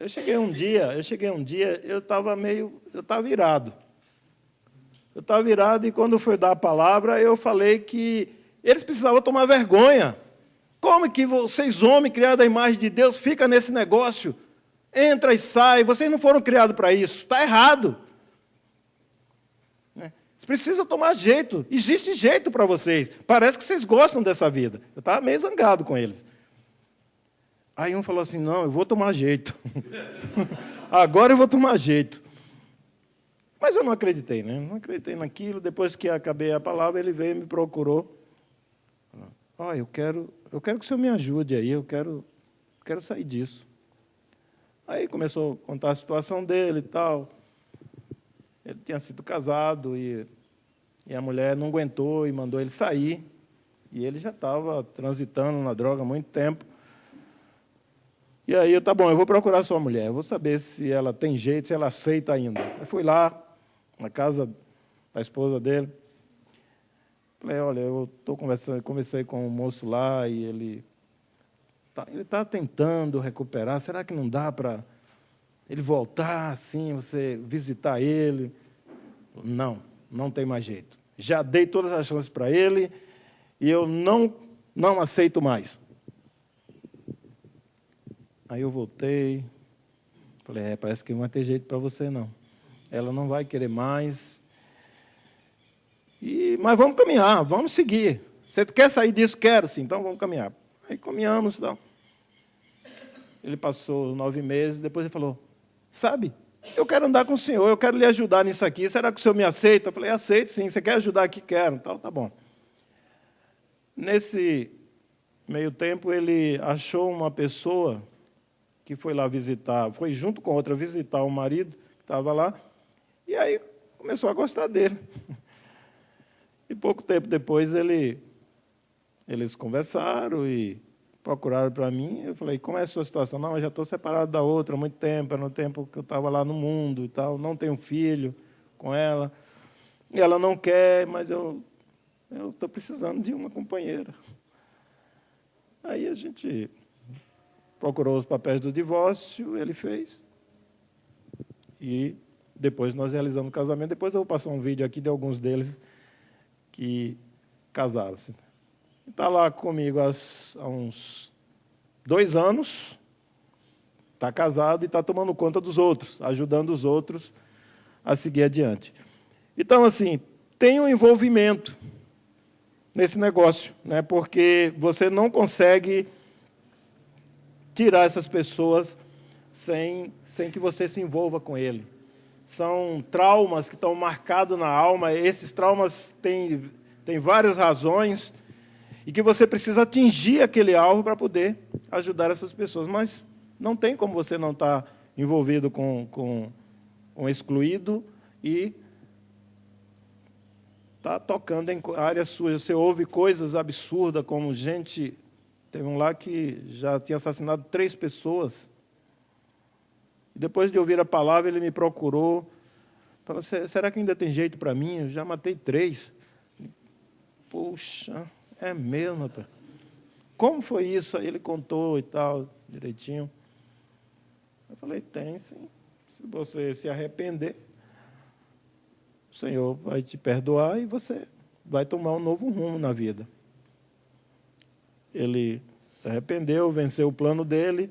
cheguei um dia, eu estava virado. Eu estava virado e, quando foi dar a palavra, eu falei que eles precisavam tomar vergonha. Como que vocês, homens criados à imagem de Deus, ficam nesse negócio? Entra e sai, vocês não foram criados para isso, está errado. Vocês precisam tomar jeito, existe jeito para vocês. Parece que vocês gostam dessa vida. Eu estava meio zangado com eles. Aí um falou assim, não, eu vou tomar jeito. Agora eu vou tomar jeito. Mas eu não acreditei, né? Não acreditei naquilo. Depois que acabei a palavra, ele veio e me procurou. Eu quero que o senhor me ajude aí, eu quero sair disso. Aí começou a contar a situação dele e tal. Ele tinha sido casado e a mulher não aguentou e mandou ele sair. E ele já estava transitando na droga há muito tempo. E aí, tá bom, eu vou procurar sua mulher, eu vou saber se ela tem jeito, se ela aceita ainda. Eu fui lá, na casa da esposa dele. Falei, olha, eu conversei com o moço lá e ele está tentando recuperar. Será que não dá para ele voltar assim, você visitar ele? Não tem mais jeito. Já dei todas as chances para ele e eu não aceito mais. Aí eu voltei, falei, parece que não vai ter jeito para você, não. Ela não vai querer mais. Mas vamos caminhar, vamos seguir. Você quer sair disso? Quero, sim, então vamos caminhar. Aí caminhamos e tal. Ele passou 9 meses, depois ele falou, sabe, eu quero andar com o senhor, eu quero lhe ajudar nisso aqui, será que o senhor me aceita? Eu falei, aceito sim, você quer ajudar aqui? Quero, então tá bom. Nesse meio tempo, ele achou uma pessoa que foi lá visitar, foi junto com outra visitar o marido, que estava lá, e aí começou a gostar dele. E pouco tempo depois eles conversaram e procuraram para mim. Eu falei, como é a sua situação? Não, eu já estou separado da outra há muito tempo, no tempo que eu estava lá no mundo e tal, não tenho filho com ela. E ela não quer, mas eu estou precisando de uma companheira. Aí a gente procurou os papéis do divórcio, ele fez. E depois nós realizamos o casamento. Depois eu vou passar um vídeo aqui de alguns deles que casaram-se. Está lá comigo há uns 2 anos. está casado e está tomando conta dos outros, ajudando os outros a seguir adiante. Então, assim, tem um envolvimento nesse negócio, né? Porque você não consegue tirar essas pessoas sem que você se envolva com ele. São traumas que estão marcados na alma, esses traumas têm várias razões, e que você precisa atingir aquele alvo para poder ajudar essas pessoas. Mas não tem como você não estar envolvido com um excluído e está tocando em áreas suas. Você ouve coisas absurdas, como gente... Teve um lá que já tinha assassinado 3 pessoas. E depois de ouvir a palavra, ele me procurou. Falou, será que ainda tem jeito para mim? Eu já matei 3. Puxa, é mesmo, rapaz. Como foi isso? Aí ele contou e tal, direitinho. Eu falei, tem sim. Se você se arrepender, o Senhor vai te perdoar e você vai tomar um novo rumo na vida. Ele se arrependeu, venceu o plano dele,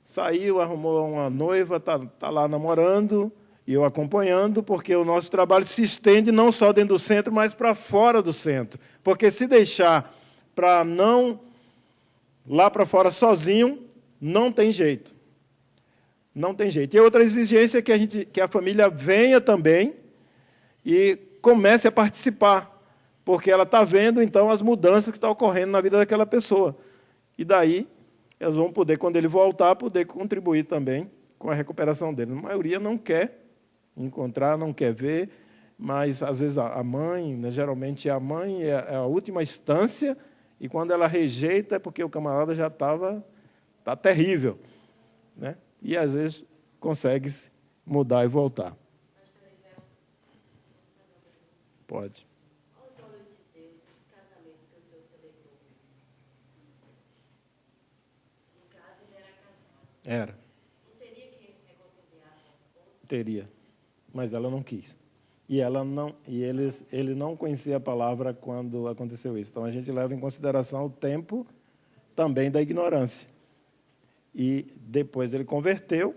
saiu, arrumou uma noiva, está lá namorando, e eu acompanhando, porque o nosso trabalho se estende não só dentro do centro, mas para fora do centro. Porque se deixar para não lá para fora sozinho, não tem jeito. Não tem jeito. E outra exigência é que a família venha também e comece a participar, porque ela está vendo, então, as mudanças que estão ocorrendo na vida daquela pessoa. E daí, elas vão poder, quando ele voltar, poder contribuir também com a recuperação dele. A maioria não quer encontrar, não quer ver, mas, às vezes, a mãe, né, geralmente a mãe é a última instância, e quando ela rejeita é porque o camarada já está terrível, né? E, às vezes, consegue mudar e voltar. Pode. Era. Não teria que reconciliar? Teria, mas ela não quis. E ele não conhecia a palavra quando aconteceu isso. Então, a gente leva em consideração o tempo também da ignorância. E depois ele converteu,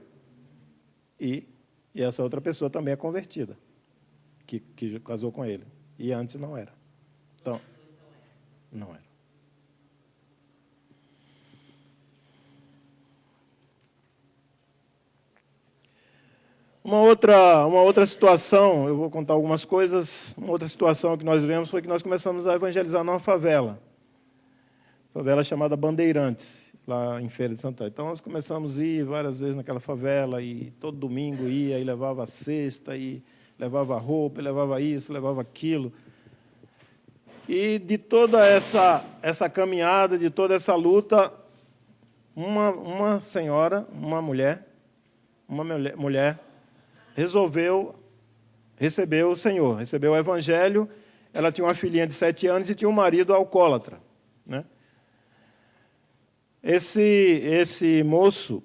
e essa outra pessoa também é convertida, que casou com ele. E antes não era. Então, não era. Uma outra situação, eu vou contar algumas coisas, uma outra situação que nós vivemos foi que nós começamos a evangelizar numa favela chamada Bandeirantes, lá em Feira de Santana. Então, nós começamos a ir várias vezes naquela favela, e todo domingo ia, e levava a cesta, e levava roupa, e levava isso, levava aquilo. E de toda essa caminhada, de toda essa luta, uma senhora, uma mulher, resolveu receber o Senhor, recebeu o Evangelho. Ela tinha uma filhinha de 7 anos e tinha um marido alcoólatra, né? Esse moço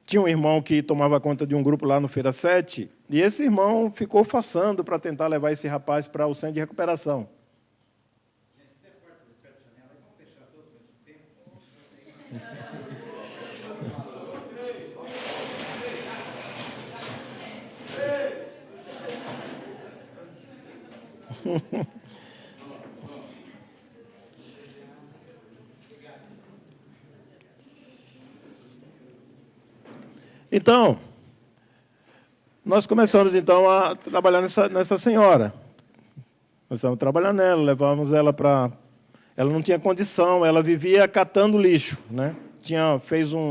tinha um irmão que tomava conta de um grupo lá no Feira 7, e esse irmão ficou forçando para tentar levar esse rapaz para o centro de recuperação. Então, nós começamos então a trabalhar nessa senhora. Nós estamos trabalhando nela, levamos ela para... Ela não tinha condição, ela vivia catando lixo, né?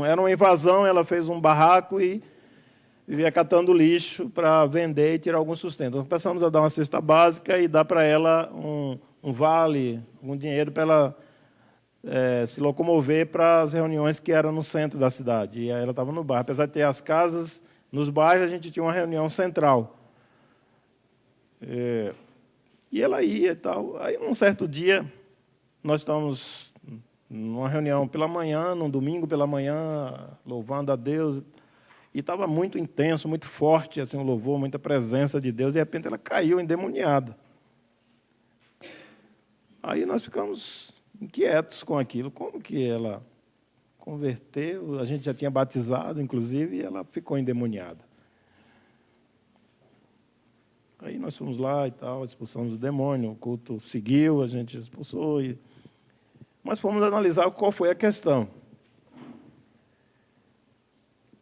Era uma invasão, ela fez um barraco e vivia catando lixo para vender e tirar algum sustento. Nós começamos a dar uma cesta básica e dar para ela um vale, um dinheiro para ela se locomover para as reuniões que eram no centro da cidade. E aí ela estava no bairro. Apesar de ter as casas, nos bairros a gente tinha uma reunião central. E ela ia e tal. Aí, num certo dia, nós estávamos numa reunião pela manhã, num domingo pela manhã, louvando a Deus. E estava muito intenso, muito forte, assim, o louvor, muita presença de Deus. E, de repente, ela caiu endemoniada. Aí nós ficamos inquietos com aquilo. Como converteu, a gente já tinha batizado, inclusive, e ela ficou endemoniada. Aí nós fomos lá e tal, expulsamos o demônio, o culto seguiu, a gente expulsou. Mas fomos analisar qual foi a questão.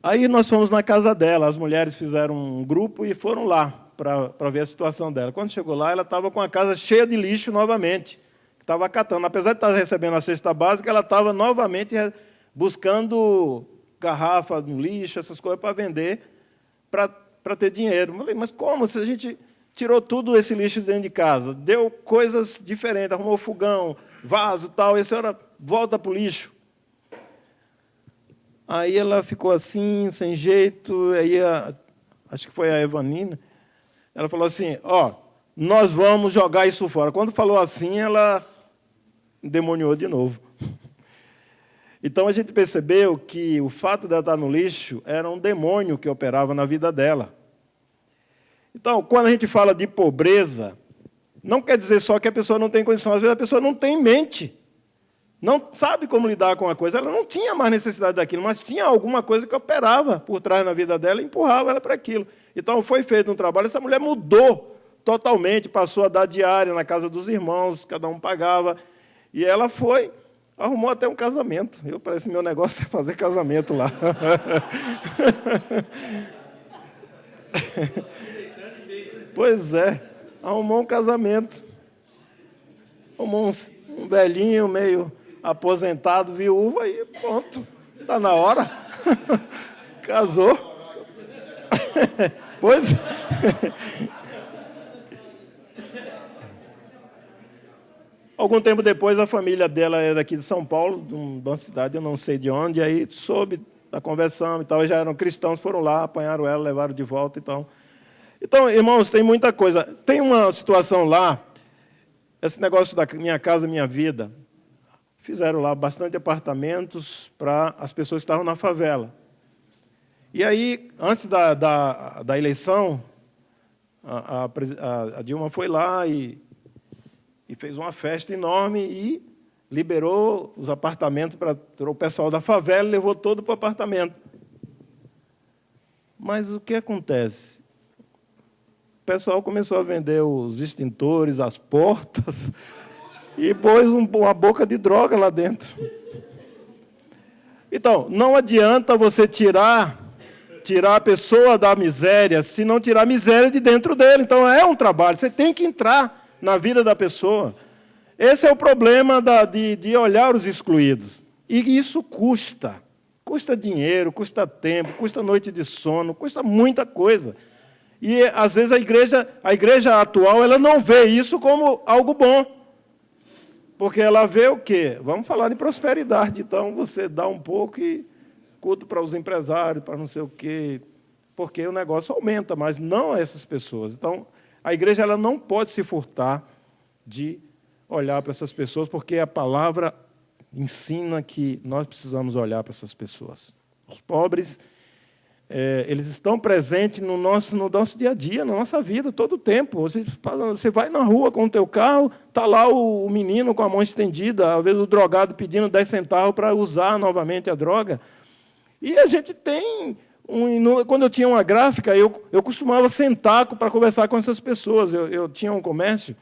Aí nós fomos na casa dela, as mulheres fizeram um grupo e foram lá para ver a situação dela. Quando chegou lá, ela estava com a casa cheia de lixo novamente, estava catando. Apesar de estar recebendo a cesta básica, ela estava novamente buscando garrafa no lixo, essas coisas para vender, para ter dinheiro. Eu falei, mas como? Se a gente tirou tudo esse lixo dentro de casa, deu coisas diferentes, arrumou fogão, vaso, tal, e a senhora volta para o lixo. Aí ela ficou assim, sem jeito, aí acho que foi a Evanina, ela falou assim, nós vamos jogar isso fora. Quando falou assim, ela endemoniou de novo. Então, a gente percebeu que o fato de ela estar no lixo era um demônio que operava na vida dela. Então, quando a gente fala de pobreza, não quer dizer só que a pessoa não tem condição, às vezes a pessoa não tem mente, não sabe como lidar com a coisa, ela não tinha mais necessidade daquilo, mas tinha alguma coisa que operava por trás na vida dela e empurrava ela para aquilo. Então, foi feito um trabalho, essa mulher mudou totalmente, passou a dar diária na casa dos irmãos, cada um pagava, e ela arrumou até um casamento. Parece que meu negócio é fazer casamento lá. Pois é, arrumou um casamento. Arrumou um velhinho meio aposentado, viúva, e pronto, está na hora. Casou. Pois Algum tempo depois, a família dela é daqui de São Paulo, de uma cidade, eu não sei de onde, e aí soube da conversão e tal, e já eram cristãos, foram lá, apanharam ela, levaram de volta e tal. Então, irmãos, tem muita coisa. Tem uma situação lá, esse negócio da Minha Casa Minha Vida, fizeram lá bastante apartamentos para as pessoas que estavam na favela. E aí, antes da eleição, a Dilma foi lá e fez uma festa enorme e liberou os apartamentos para o pessoal da favela e levou todo para o apartamento. Mas o que acontece? O pessoal começou a vender os extintores, as portas, e pôs uma boca de droga lá dentro. Então, não adianta você tirar a pessoa da miséria se não tirar a miséria de dentro dele. Então, é um trabalho, você tem que entrar na vida da pessoa. Esse é o problema de olhar os excluídos. E isso custa. Custa dinheiro, custa tempo, custa noite de sono, custa muita coisa. E, às vezes, a igreja atual ela não vê isso como algo bom. Porque ela vê o quê? Vamos falar de prosperidade. Então, você dá um pouco e culto para os empresários, para não sei o quê, porque o negócio aumenta, mas não a essas pessoas. Então, a igreja ela não pode se furtar de olhar para essas pessoas, porque a palavra ensina que nós precisamos olhar para essas pessoas. Os pobres, eles estão presentes no nosso dia a dia, na nossa vida, todo o tempo. Você vai na rua com o teu carro, está lá o menino com a mão estendida, às vezes o drogado pedindo 10 centavos para usar novamente a droga. E a gente tem... Quando eu tinha uma gráfica, eu costumava sentar para conversar com essas pessoas. Eu tinha um comércio,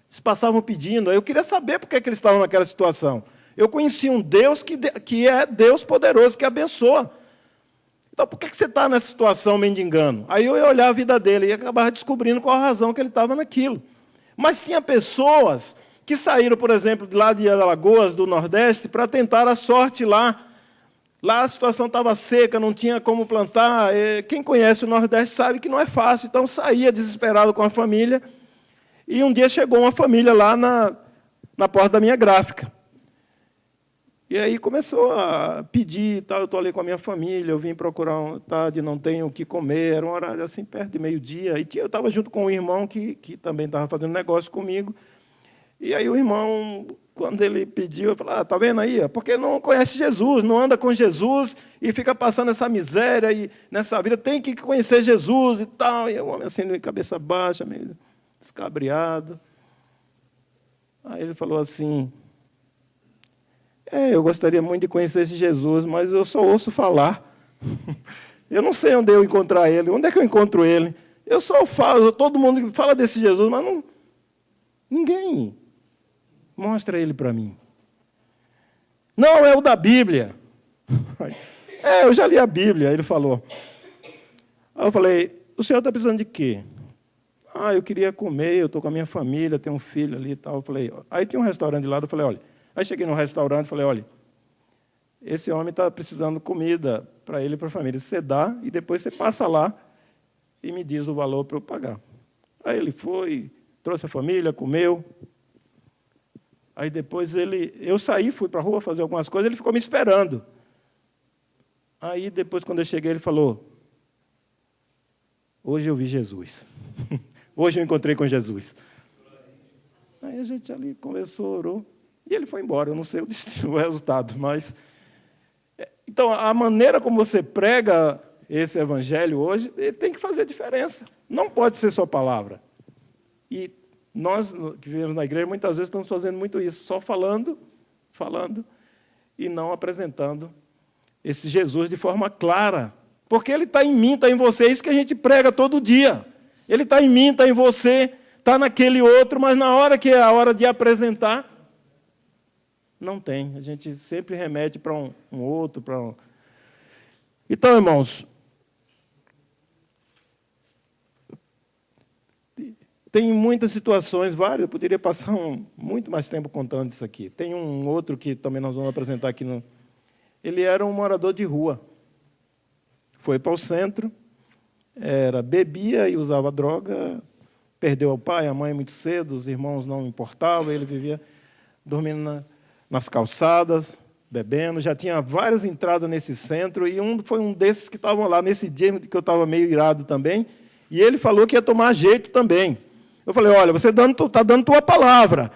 eles passavam pedindo, eu queria saber por que eles estavam naquela situação. Eu conheci um Deus que é Deus poderoso, que abençoa. Então, por que você está nessa situação mendigando? Aí eu ia olhar a vida dele e acabava descobrindo qual a razão que ele estava naquilo. Mas tinha pessoas que saíram, por exemplo, de lá de Alagoas, do Nordeste, para tentar a sorte lá. Lá a situação estava seca, não tinha como plantar. Quem conhece o Nordeste sabe que não é fácil. Então, saía desesperado com a família. E um dia chegou uma família lá na porta da minha gráfica. E aí começou a pedir, tal, eu estou ali com a minha família, eu vim procurar tarde, não tenho o que comer, era um horário assim, perto de meio-dia. E eu estava junto com um irmão que também estava fazendo negócio comigo. E aí o irmão, quando ele pediu, eu falei, está vendo aí? Porque não conhece Jesus, não anda com Jesus e fica passando essa miséria e nessa vida, tem que conhecer Jesus e tal. E o homem assim, de cabeça baixa, meio descabriado. Aí ele falou assim, Eu gostaria muito de conhecer esse Jesus, mas eu só ouço falar. Eu não sei onde eu encontrar ele. Onde é que eu encontro ele? Eu só falo, todo mundo fala desse Jesus, mas não, ninguém mostra ele para mim. Não, é o da Bíblia. Eu já li a Bíblia, ele falou. Aí eu falei, o senhor está precisando de quê? Eu queria comer, eu estou com a minha família, tenho um filho ali e tal. Eu falei, aí tinha um restaurante de lado, eu falei, olha. Aí cheguei no restaurante e falei, olha, esse homem está precisando de comida para ele e para a família. Você dá e depois você passa lá e me diz o valor para eu pagar. Aí ele foi, trouxe a família, comeu. Aí depois eu saí, fui para a rua fazer algumas coisas, ele ficou me esperando. Aí depois, quando eu cheguei, ele falou, hoje eu vi Jesus. Hoje eu encontrei com Jesus. Aí a gente ali conversou, orou, e ele foi embora. Eu não sei o destino, o resultado, mas... Então, a maneira como você prega esse evangelho hoje tem que fazer diferença. Não pode ser só palavra. E nós, que vivemos na igreja, muitas vezes estamos fazendo muito isso, só falando, e não apresentando esse Jesus de forma clara. Porque ele está em mim, está em você, é isso que a gente prega todo dia. Ele está em mim, está em você, está naquele outro, mas na hora que é a hora de apresentar, não tem. A gente sempre remete para um outro. Então, irmãos, tem muitas situações, várias, eu poderia passar muito mais tempo contando isso aqui. Tem um outro que também nós vamos apresentar aqui. Ele era um morador de rua. Foi para o centro, bebia e usava droga, perdeu o pai, a mãe muito cedo, os irmãos não importavam, ele vivia dormindo nas calçadas, bebendo, já tinha várias entradas nesse centro, e foi um desses que estavam lá nesse dia que eu estava meio irado também, e ele falou que ia tomar jeito também. Eu falei, olha, você está dando tua palavra,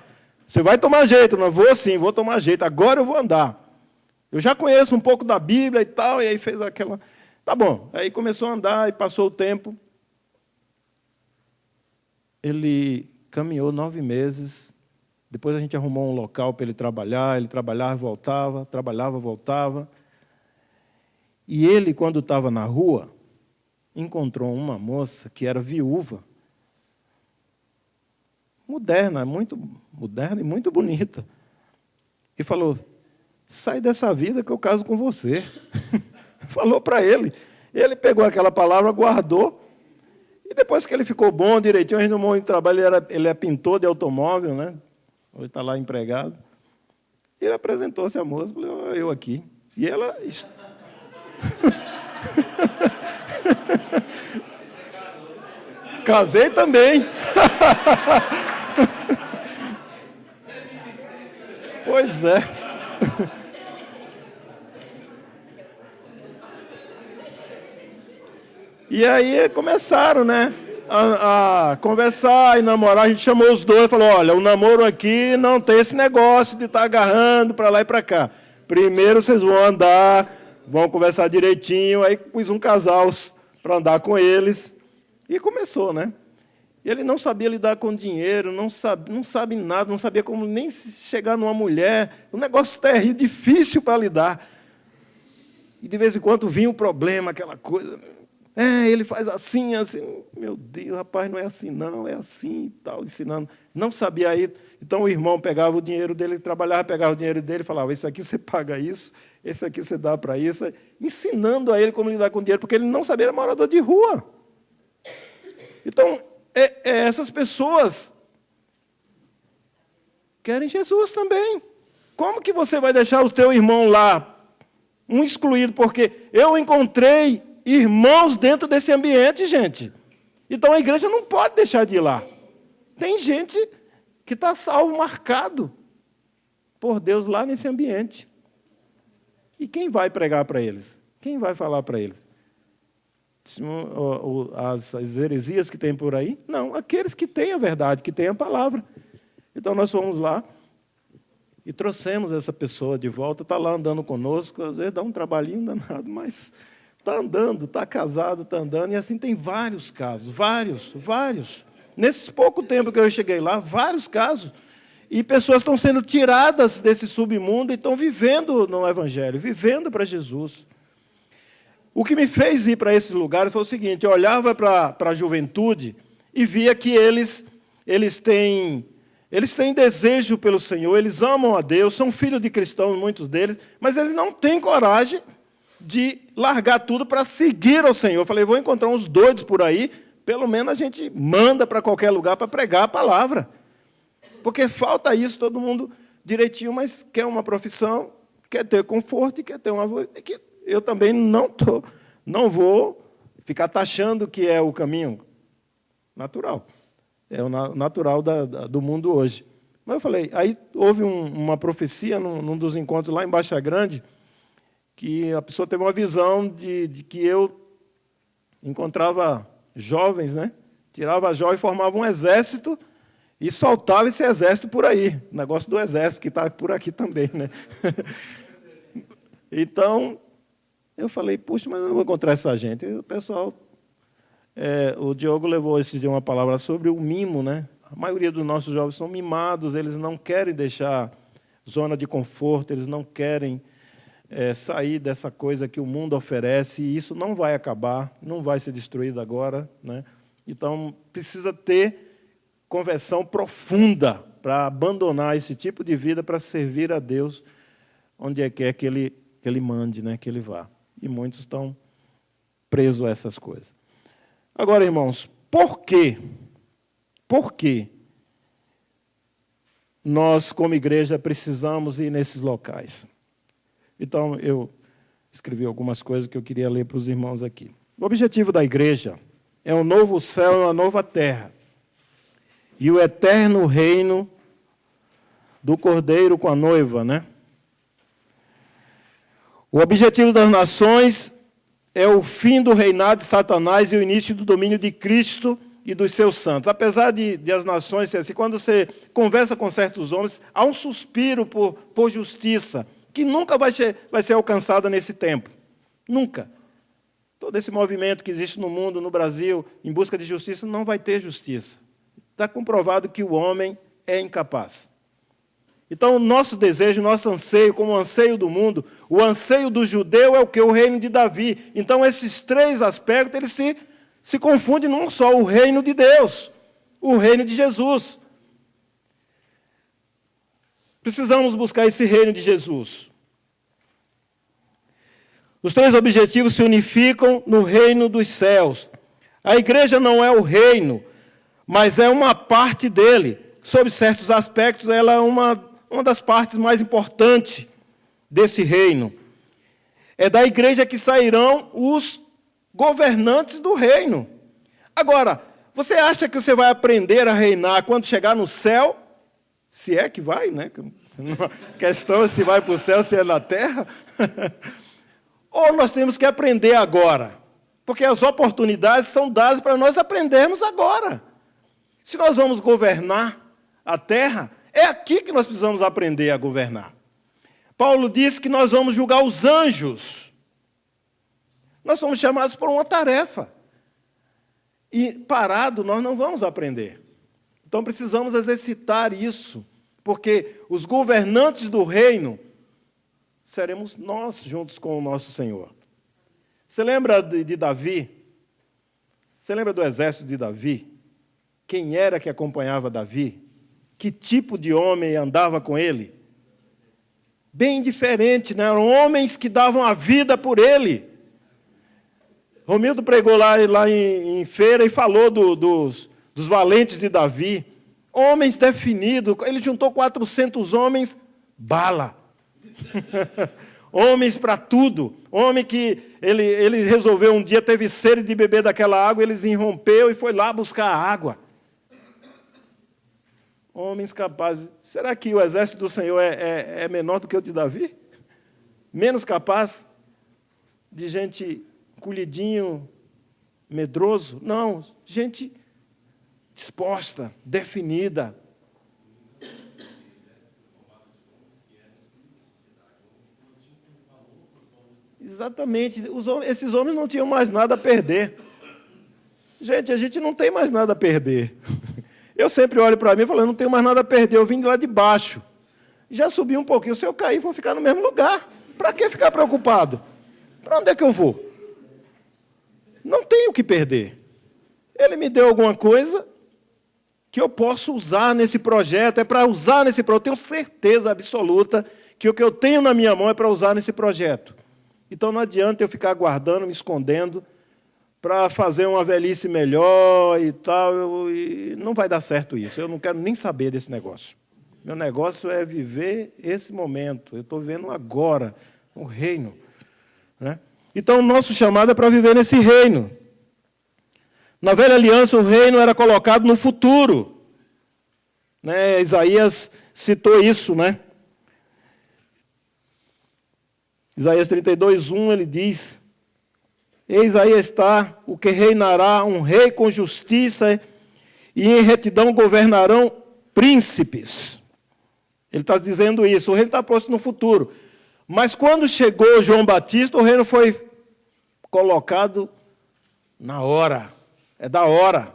você vai tomar jeito. Não, vou sim, vou tomar jeito, agora eu vou andar. Eu já conheço um pouco da Bíblia e tal, e aí fez aquela... Tá bom, aí começou a andar, e passou o tempo. Ele caminhou 9 meses, depois a gente arrumou um local para ele trabalhava, voltava. E ele, quando estava na rua, encontrou uma moça que era viúva, moderna e muito bonita, e falou, sai dessa vida que eu caso com você. Falou para ele. Ele pegou aquela palavra, guardou, e depois que ele ficou bom, direitinho, a gente arrumou um trabalho, ele é pintor de automóvel, né? Hoje está lá empregado. Ele apresentou-se à moça, falou, eu aqui. E ela... Casei também. Pois é. E aí começaram, né, a conversar e namorar. A gente chamou os dois e falou, olha, o namoro aqui não tem esse negócio de estar agarrando para lá e para cá. Primeiro vocês vão andar, vão conversar direitinho. Aí pus um casal para andar com eles. E começou, né? E ele não sabia lidar com dinheiro, não sabe nada, não sabia como nem chegar numa mulher. Um negócio terrível, difícil para lidar. E de vez em quando vinha o problema, aquela coisa... ele faz assim, assim. Meu Deus, rapaz, não é assim, não, é assim e tal, ensinando. Não sabia aí. Então o irmão pegava o dinheiro dele, trabalhava, pegava o dinheiro dele e falava, esse aqui você paga isso, esse aqui você dá para isso. Ensinando a ele como lidar com dinheiro, porque ele não sabia, era morador de rua. Então, essas pessoas querem Jesus também. Como que você vai deixar o teu irmão lá, um excluído? Porque eu encontrei irmãos dentro desse ambiente, gente. Então a igreja não pode deixar de ir lá. Tem gente que está salvo, marcado por Deus lá nesse ambiente. E quem vai pregar para eles? Quem vai falar para eles? As heresias que tem por aí? Não, aqueles que têm a verdade, que têm a palavra. Então nós fomos lá e trouxemos essa pessoa de volta, está lá andando conosco, às vezes dá um trabalhinho danado, mas... está andando, está casado, está andando, e assim tem vários casos, vários. Nesse pouco tempo que eu cheguei lá, vários casos. E pessoas estão sendo tiradas desse submundo e estão vivendo no Evangelho, vivendo para Jesus. O que me fez ir para esse lugar foi o seguinte: eu olhava para a juventude e via que eles têm desejo pelo Senhor, eles amam a Deus, são filhos de cristãos, muitos deles, mas eles não têm coragem de largar tudo para seguir ao Senhor. Eu falei, vou encontrar uns doidos por aí, pelo menos a gente manda para qualquer lugar para pregar a palavra. Porque falta isso, todo mundo direitinho, mas quer uma profissão, quer ter conforto e quer ter uma... Eu também não vou ficar taxando que é o caminho natural. É o natural do mundo hoje. Mas eu falei, aí houve uma profecia num dos encontros lá em Baixa Grande, que a pessoa teve uma visão de que eu encontrava jovens, né? Tirava jovens, formava um exército e soltava esse exército por aí. O negócio do exército, que está por aqui também, né? Então, eu falei, puxa, mas eu não vou encontrar essa gente. E o pessoal... o Diogo levou esse dia uma palavra sobre o mimo, né? A maioria dos nossos jovens são mimados, eles não querem deixar zona de conforto, eles não querem sair dessa coisa que o mundo oferece, e isso não vai acabar, não vai ser destruído agora, né? Então, precisa ter conversão profunda para abandonar esse tipo de vida, para servir a Deus onde quer que Ele mande, né? Que Ele vá. E muitos estão presos a essas coisas. Agora, irmãos, por quê? Por que nós, como igreja, precisamos ir nesses locais? Então, eu escrevi algumas coisas que eu queria ler para os irmãos aqui. O objetivo da igreja é um novo céu e uma nova terra, e o eterno reino do Cordeiro com a noiva, né? O objetivo das nações é o fim do reinado de Satanás e o início do domínio de Cristo e dos seus santos. Apesar de as nações ser assim, quando você conversa com certos homens, há um suspiro por justiça, que nunca vai ser alcançada nesse tempo. Nunca. Todo esse movimento que existe no mundo, no Brasil, em busca de justiça, não vai ter justiça. Está comprovado que o homem é incapaz. Então, o nosso desejo, o nosso anseio, como o anseio do mundo, o anseio do judeu é o que? O reino de Davi. Então, esses três aspectos, eles se confundem num só: o reino de Deus, o reino de Jesus. Precisamos buscar esse reino de Jesus. Os três objetivos se unificam no reino dos céus. A igreja não é o reino, mas é uma parte dele. Sob certos aspectos, ela é uma das partes mais importantes desse reino. É da igreja que sairão os governantes do reino. Agora, você acha que você vai aprender a reinar quando chegar no céu? Se é que vai, né? A questão é se vai para o céu, se é na terra. Ou nós temos que aprender agora? Porque as oportunidades são dadas para nós aprendermos agora. Se nós vamos governar a terra, é aqui que nós precisamos aprender a governar. Paulo diz que nós vamos julgar os anjos. Nós somos chamados por uma tarefa. E parado nós não vamos aprender. Então precisamos exercitar isso, porque os governantes do reino seremos nós juntos com o nosso Senhor. Você lembra de Davi? Você lembra do exército de Davi? Quem era que acompanhava Davi? Que tipo de homem andava com ele? Bem diferente, né? Eram homens que davam a vida por ele. Romildo pregou lá em feira e falou dos valentes de Davi. Homens definidos. Ele juntou 400 homens, bala. Homens para tudo. Homem que ele resolveu um dia, teve sede de beber daquela água, ele irrompeu e foi lá buscar a água. Homens capazes. Será que o exército do Senhor é menor do que o de Davi? Menos capaz? De gente colhidinho, medroso? Não, gente disposta, definida. Exatamente. Esses homens não tinham mais nada a perder. Gente, a gente não tem mais nada a perder. Eu sempre olho para mim e falo, eu não tenho mais nada a perder, eu vim de lá de baixo. Já subi um pouquinho, se eu cair, vou ficar no mesmo lugar. Para que ficar preocupado? Para onde é que eu vou? Não tenho o que perder. Ele me deu alguma coisa que eu posso usar nesse projeto, é para usar nesse projeto. Eu tenho certeza absoluta que o que eu tenho na minha mão é para usar nesse projeto. Então não adianta eu ficar aguardando, me escondendo, para fazer uma velhice melhor e tal. E não vai dar certo isso. Eu não quero nem saber desse negócio. Meu negócio é viver esse momento. Eu estou vivendo agora, o reino. Né? Então, o nosso chamado é para viver nesse reino. Na velha aliança, o reino era colocado no futuro. Né? Isaías citou isso, né? Isaías 32:1, ele diz, eis aí está o que reinará, um rei com justiça, e em retidão governarão príncipes. Ele está dizendo isso, o reino está posto no futuro. Mas quando chegou João Batista, o reino foi colocado na hora. É da hora.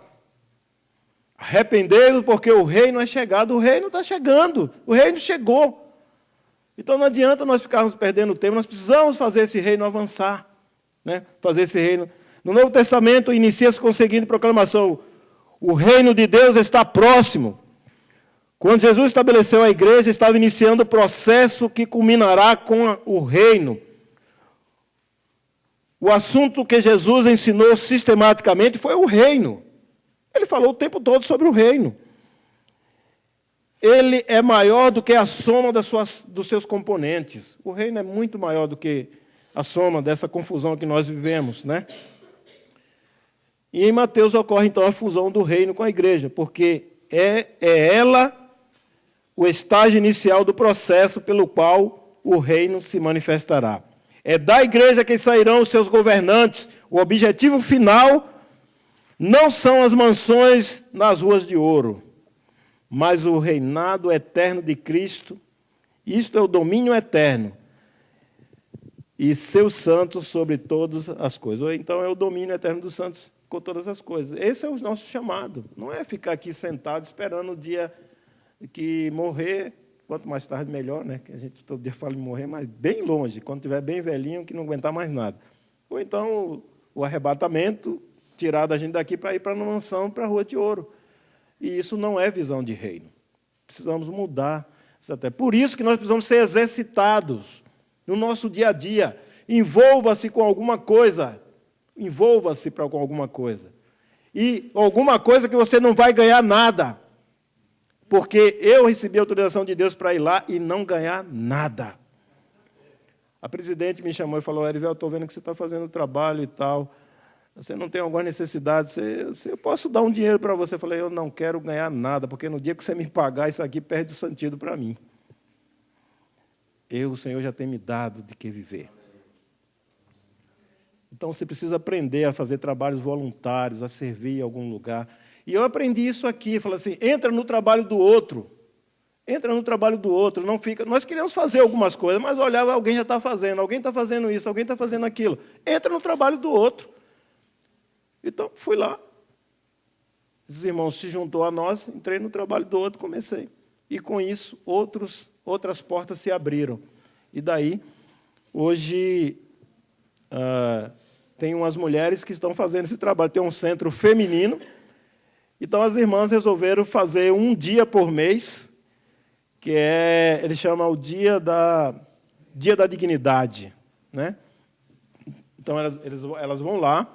Arrependei-vos, porque o reino é chegado. O reino está chegando. O reino chegou. Então não adianta nós ficarmos perdendo tempo. Nós precisamos fazer esse reino avançar. Né? Fazer esse reino. No Novo Testamento, inicia-se com a seguinte proclamação. O reino de Deus está próximo. Quando Jesus estabeleceu a igreja, estava iniciando o processo que culminará com o reino. O assunto que Jesus ensinou sistematicamente foi o reino. Ele falou o tempo todo sobre o reino. Ele é maior do que a soma dos seus componentes. O reino é muito maior do que a soma dessa confusão que nós vivemos, né? E em Mateus ocorre, então, a fusão do reino com a igreja, porque é ela o estágio inicial do processo pelo qual o reino se manifestará. É da igreja que sairão os seus governantes. O objetivo final não são as mansões nas ruas de ouro, mas o reinado eterno de Cristo. Isto é o domínio eterno. E seus santos sobre todas as coisas. Ou então é o domínio eterno dos santos com todas as coisas. Esse é o nosso chamado. Não é ficar aqui sentado esperando o dia que morrer, quanto mais tarde melhor, né? Que a gente todo dia fala em morrer, mas bem longe, quando estiver bem velhinho, que não aguentar mais nada. Ou então o arrebatamento, tirar a gente daqui para ir para uma mansão, para a Rua de Ouro. E isso não é visão de reino. Precisamos mudar isso até. Por isso que nós precisamos ser exercitados no nosso dia a dia. Envolva-se com alguma coisa. Envolva-se com alguma coisa. E alguma coisa que você não vai ganhar nada. Porque eu recebi a autorização de Deus para ir lá e não ganhar nada. A presidente me chamou e falou, Erivel, eu estou vendo que você está fazendo trabalho e tal. Você não tem alguma necessidade, eu posso dar um dinheiro para você. Eu falei, eu não quero ganhar nada, porque no dia que você me pagar, isso aqui perde o sentido para mim. O Senhor já tem me dado de que viver. Então, você precisa aprender a fazer trabalhos voluntários, a servir em algum lugar. E eu aprendi isso aqui, falei assim, entra no trabalho do outro. Entra no trabalho do outro, não fica... Nós queríamos fazer algumas coisas, mas olhava, alguém já está fazendo, alguém está fazendo isso, alguém está fazendo aquilo. Entra no trabalho do outro. Então, fui lá. Esses irmãos se juntou a nós, entrei no trabalho do outro, comecei. E, com isso, outras portas se abriram. E daí, hoje, tem umas mulheres que estão fazendo esse trabalho. Tem um centro feminino. Então, as irmãs resolveram fazer um dia por mês, que eles chamam o Dia da Dignidade. Né? Então, elas vão lá,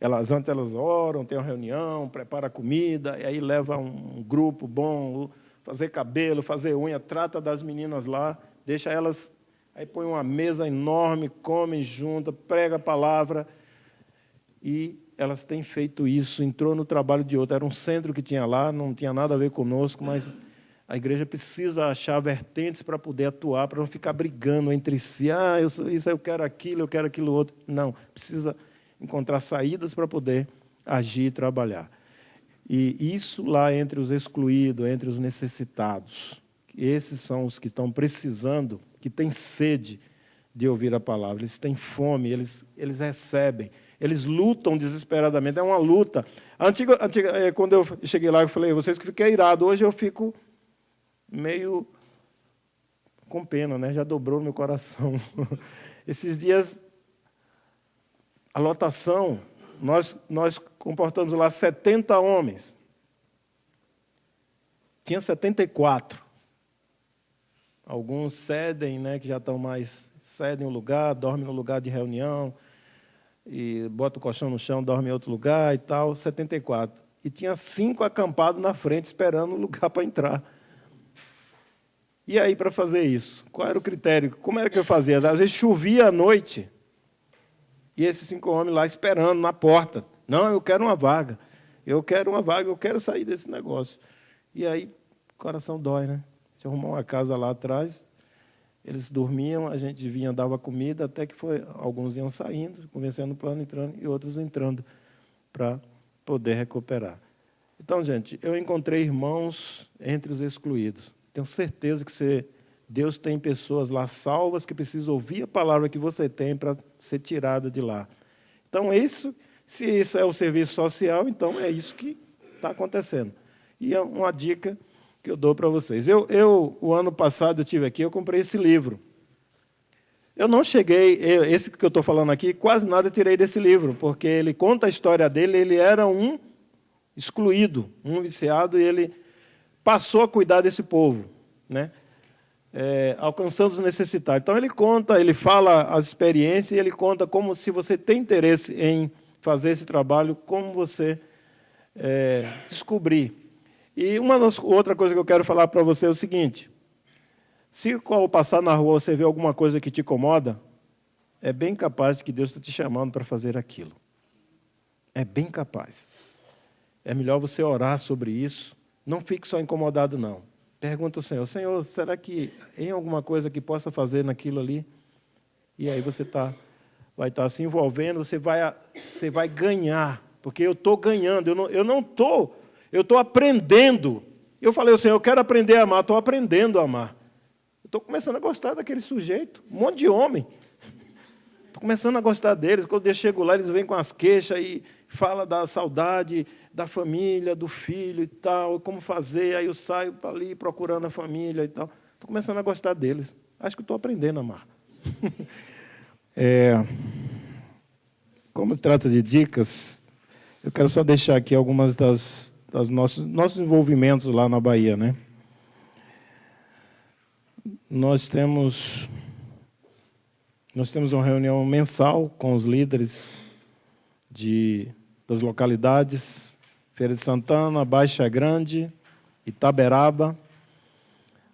antes elas oram, tem uma reunião, prepara comida, e aí leva um grupo bom, fazer cabelo, fazer unha, trata das meninas lá, deixa elas, aí põe uma mesa enorme, comem junto, prega a palavra, e elas têm feito isso, entrou no trabalho de outro. Era um centro que tinha lá, não tinha nada a ver conosco, mas a igreja precisa achar vertentes para poder atuar, para não ficar brigando entre si. Eu quero aquilo outro. Não, precisa encontrar saídas para poder agir e trabalhar. E isso lá entre os excluídos, entre os necessitados. Esses são os que estão precisando, que têm sede de ouvir a palavra. Eles têm fome, eles recebem. Eles lutam desesperadamente, é uma luta. Quando eu cheguei lá, eu falei, vocês que fiquei irado. Hoje eu fico meio com pena, né? Já dobrou meu coração. Esses dias, a lotação, nós comportamos lá 70 homens. Tinha 74. Alguns cedem, né, que já estão mais... Cedem o lugar, dormem no lugar de reunião, e bota o colchão no chão, dorme em outro lugar e tal, 74. E tinha 5 acampados na frente, esperando o lugar para entrar. E aí, para fazer isso? Qual era o critério? Como era que eu fazia? Às vezes chovia à noite, e esses 5 homens lá esperando na porta. Não, eu quero uma vaga, eu quero sair desse negócio. E aí, o coração dói, né? A gente arrumou uma casa lá atrás, eles dormiam, a gente vinha, dava comida, até que alguns iam saindo, convencendo o plano, entrando, e outros entrando para poder recuperar. Então, gente, eu encontrei irmãos entre os excluídos. Tenho certeza que Deus tem pessoas lá salvas que precisam ouvir a palavra que você tem para ser tirada de lá. Então, se isso é o serviço social, então é isso que está acontecendo. E é uma dica que eu dou para vocês. O ano passado, eu estive aqui, eu comprei esse livro. Eu não cheguei, esse que eu estou falando aqui, quase nada eu tirei desse livro, porque ele conta a história dele, ele era um excluído, um viciado, e ele passou a cuidar desse povo, né? Alcançando os necessitados. Então, ele fala as experiências, e ele conta como, se você tem interesse em fazer esse trabalho, como você descobrir. E outra coisa que eu quero falar para você é o seguinte: se ao passar na rua você vê alguma coisa que te incomoda, é bem capaz que Deus está te chamando para fazer aquilo. É bem capaz. É melhor você orar sobre isso. Não fique só incomodado, não. Pergunta ao Senhor: Senhor, será que tem alguma coisa que possa fazer naquilo ali? E aí você vai estar se envolvendo, você vai ganhar, porque eu estou ganhando, eu estou aprendendo. Eu falei ao Senhor, eu quero aprender a amar, estou aprendendo a amar. Estou começando a gostar daquele sujeito, um monte de homem. Estou começando a gostar deles. Quando eu chego lá, eles vêm com as queixas e falam da saudade da família, do filho e tal, como fazer. Aí eu saio para ali procurando a família e tal. Estou começando a gostar deles. Acho que estou aprendendo a amar. Como se trata de dicas, eu quero só deixar aqui algumas das nossos envolvimentos lá na Bahia, né? Nós temos uma reunião mensal com os líderes das localidades: Feira de Santana, Baixa Grande, Itaberaba.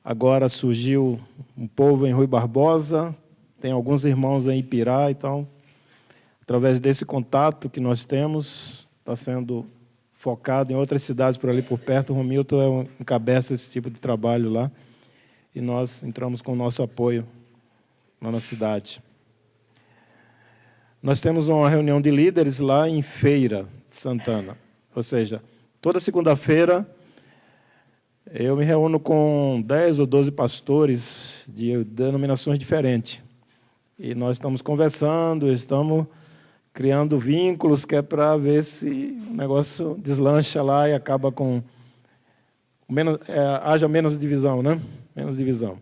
Agora surgiu um povo em Rui Barbosa, tem alguns irmãos em Ipirá. Então, através desse contato que nós temos, está sendo focado em outras cidades por ali por perto. O Romilton encabeça esse tipo de trabalho lá, e nós entramos com o nosso apoio lá na cidade. Nós temos uma reunião de líderes lá em Feira de Santana, ou seja, toda segunda-feira eu me reúno com 10 ou 12 pastores de denominações diferentes, e nós estamos conversando, estamos criando vínculos, que é para ver se o negócio deslancha lá e acaba com haja menos divisão, né? Menos divisão.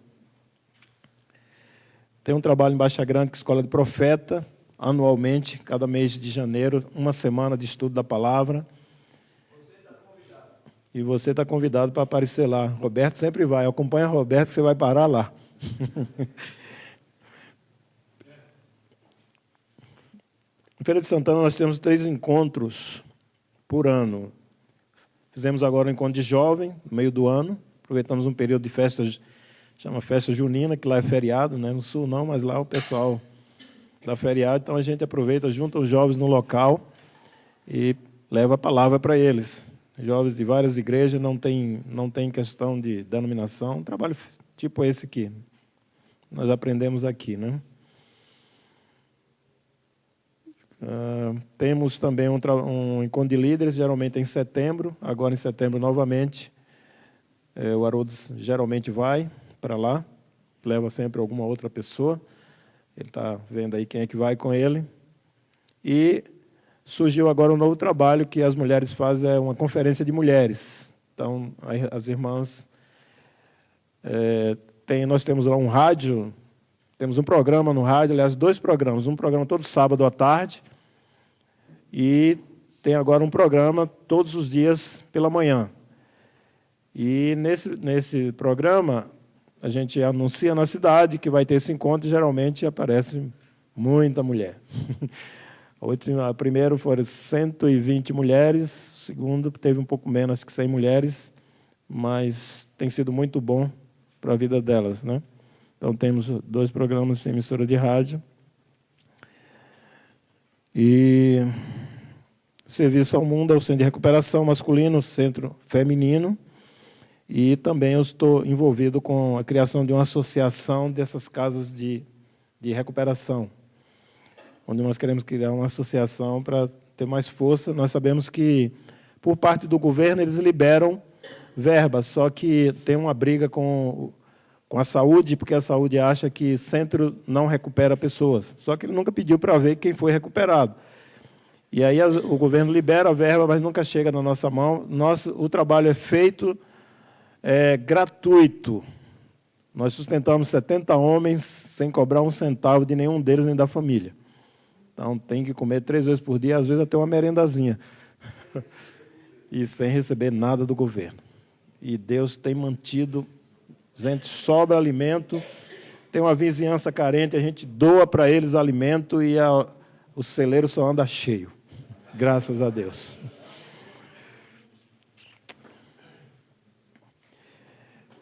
Tem um trabalho em Baixa Grande, que é a Escola de Profeta, anualmente, cada mês de janeiro, uma semana de estudo da palavra. Você está convidado. E você está convidado para aparecer lá. Roberto sempre vai. Acompanha Roberto, que você vai parar lá. Em Feira de Santana, nós temos 3 encontros por ano. Fizemos agora um encontro de jovem, no meio do ano. Aproveitamos um período de festas, chama Festa Junina, que lá é feriado, né? No Sul não, mas lá o pessoal dá feriado. Então a gente aproveita, junta os jovens no local e leva a palavra para eles. Jovens de várias igrejas, não tem questão de denominação. Um trabalho tipo esse aqui. Nós aprendemos aqui, né? Temos também um encontro de líderes, geralmente em setembro. Agora, em setembro, novamente, o Haroldo geralmente vai para lá, leva sempre alguma outra pessoa. Ele está vendo aí quem é que vai com ele. E surgiu agora um novo trabalho que as mulheres fazem, é uma conferência de mulheres. Então, as irmãs... nós temos lá um rádio, temos um programa no rádio, aliás, 2 programas. Um programa todo sábado à tarde e tem agora um programa todos os dias pela manhã. E nesse programa, a gente anuncia na cidade que vai ter esse encontro e geralmente aparece muita mulher. A primeiro foram 120 mulheres, o segundo teve um pouco menos que 100 mulheres, mas tem sido muito bom para a vida delas, né? Então, temos 2 programas em emissora de rádio. E Serviço ao Mundo é o Centro de Recuperação Masculino, o Centro Feminino. E também eu estou envolvido com a criação de uma associação dessas casas de recuperação, onde nós queremos criar uma associação para ter mais força. Nós sabemos que, por parte do governo, eles liberam verbas, só que tem uma briga com a saúde, porque a saúde acha que centro não recupera pessoas. Só que ele nunca pediu para ver quem foi recuperado. E aí o governo libera a verba, mas nunca chega na nossa mão. O trabalho é feito gratuito. Nós sustentamos 70 homens sem cobrar um centavo de nenhum deles, nem da família. Então, tem que comer 3 vezes por dia, às vezes até uma merendazinha. E sem receber nada do governo. E Deus tem mantido, gente, sobra alimento, tem uma vizinhança carente, a gente doa para eles alimento e o celeiro só anda cheio. Graças a Deus.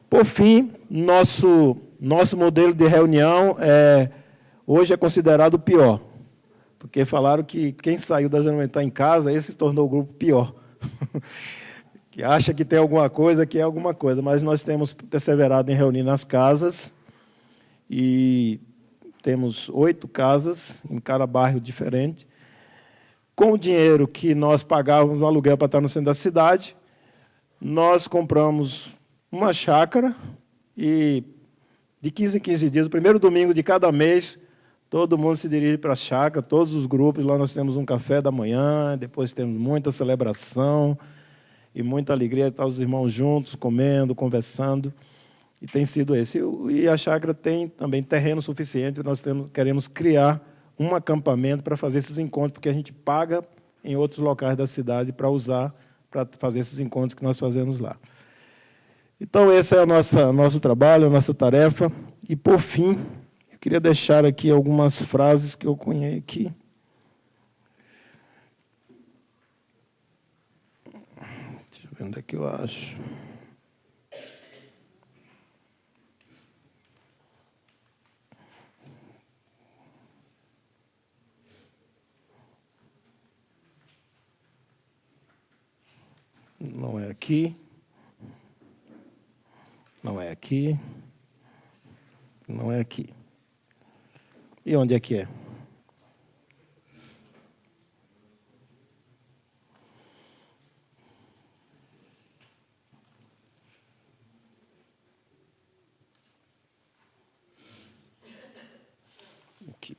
Por fim, nosso modelo de reunião hoje é considerado o pior, porque falaram que quem saiu da Zona Alimentar em casa, esse se tornou o grupo pior, que acha que tem alguma coisa, que é alguma coisa, mas nós temos perseverado em reunir nas casas, e temos 8 casas em cada bairro diferente. Com o dinheiro que nós pagávamos no aluguel para estar no centro da cidade, nós compramos uma chácara e, de 15 em 15 dias, o primeiro domingo de cada mês, todo mundo se dirige para a chácara, todos os grupos. Lá nós temos um café da manhã, depois temos muita celebração e muita alegria, estar os irmãos juntos, comendo, conversando. E tem sido esse. E a chácara tem também terreno suficiente, nós queremos criar um acampamento para fazer esses encontros, porque a gente paga em outros locais da cidade para usar, para fazer esses encontros que nós fazemos lá. Então, esse é o nosso trabalho, a nossa tarefa. E, por fim, eu queria deixar aqui algumas frases que eu cunhei aqui. Deixa eu ver onde é que eu acho. Não é aqui. Não é aqui. Não é aqui. E onde é que é? Aqui.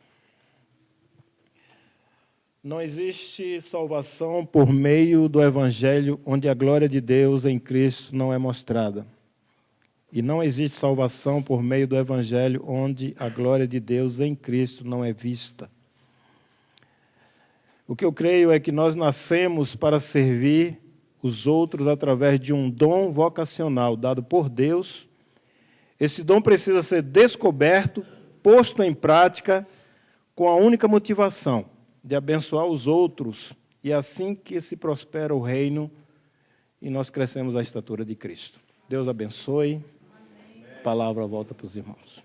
Não existe salvação por meio do Evangelho onde a glória de Deus em Cristo não é mostrada. E não existe salvação por meio do Evangelho onde a glória de Deus em Cristo não é vista. O que eu creio é que nós nascemos para servir os outros através de um dom vocacional dado por Deus. Esse dom precisa ser descoberto, posto em prática, com a única motivação de abençoar os outros, e assim que se prospera o reino e nós crescemos à estatura de Cristo. Deus abençoe. A palavra volta para os irmãos.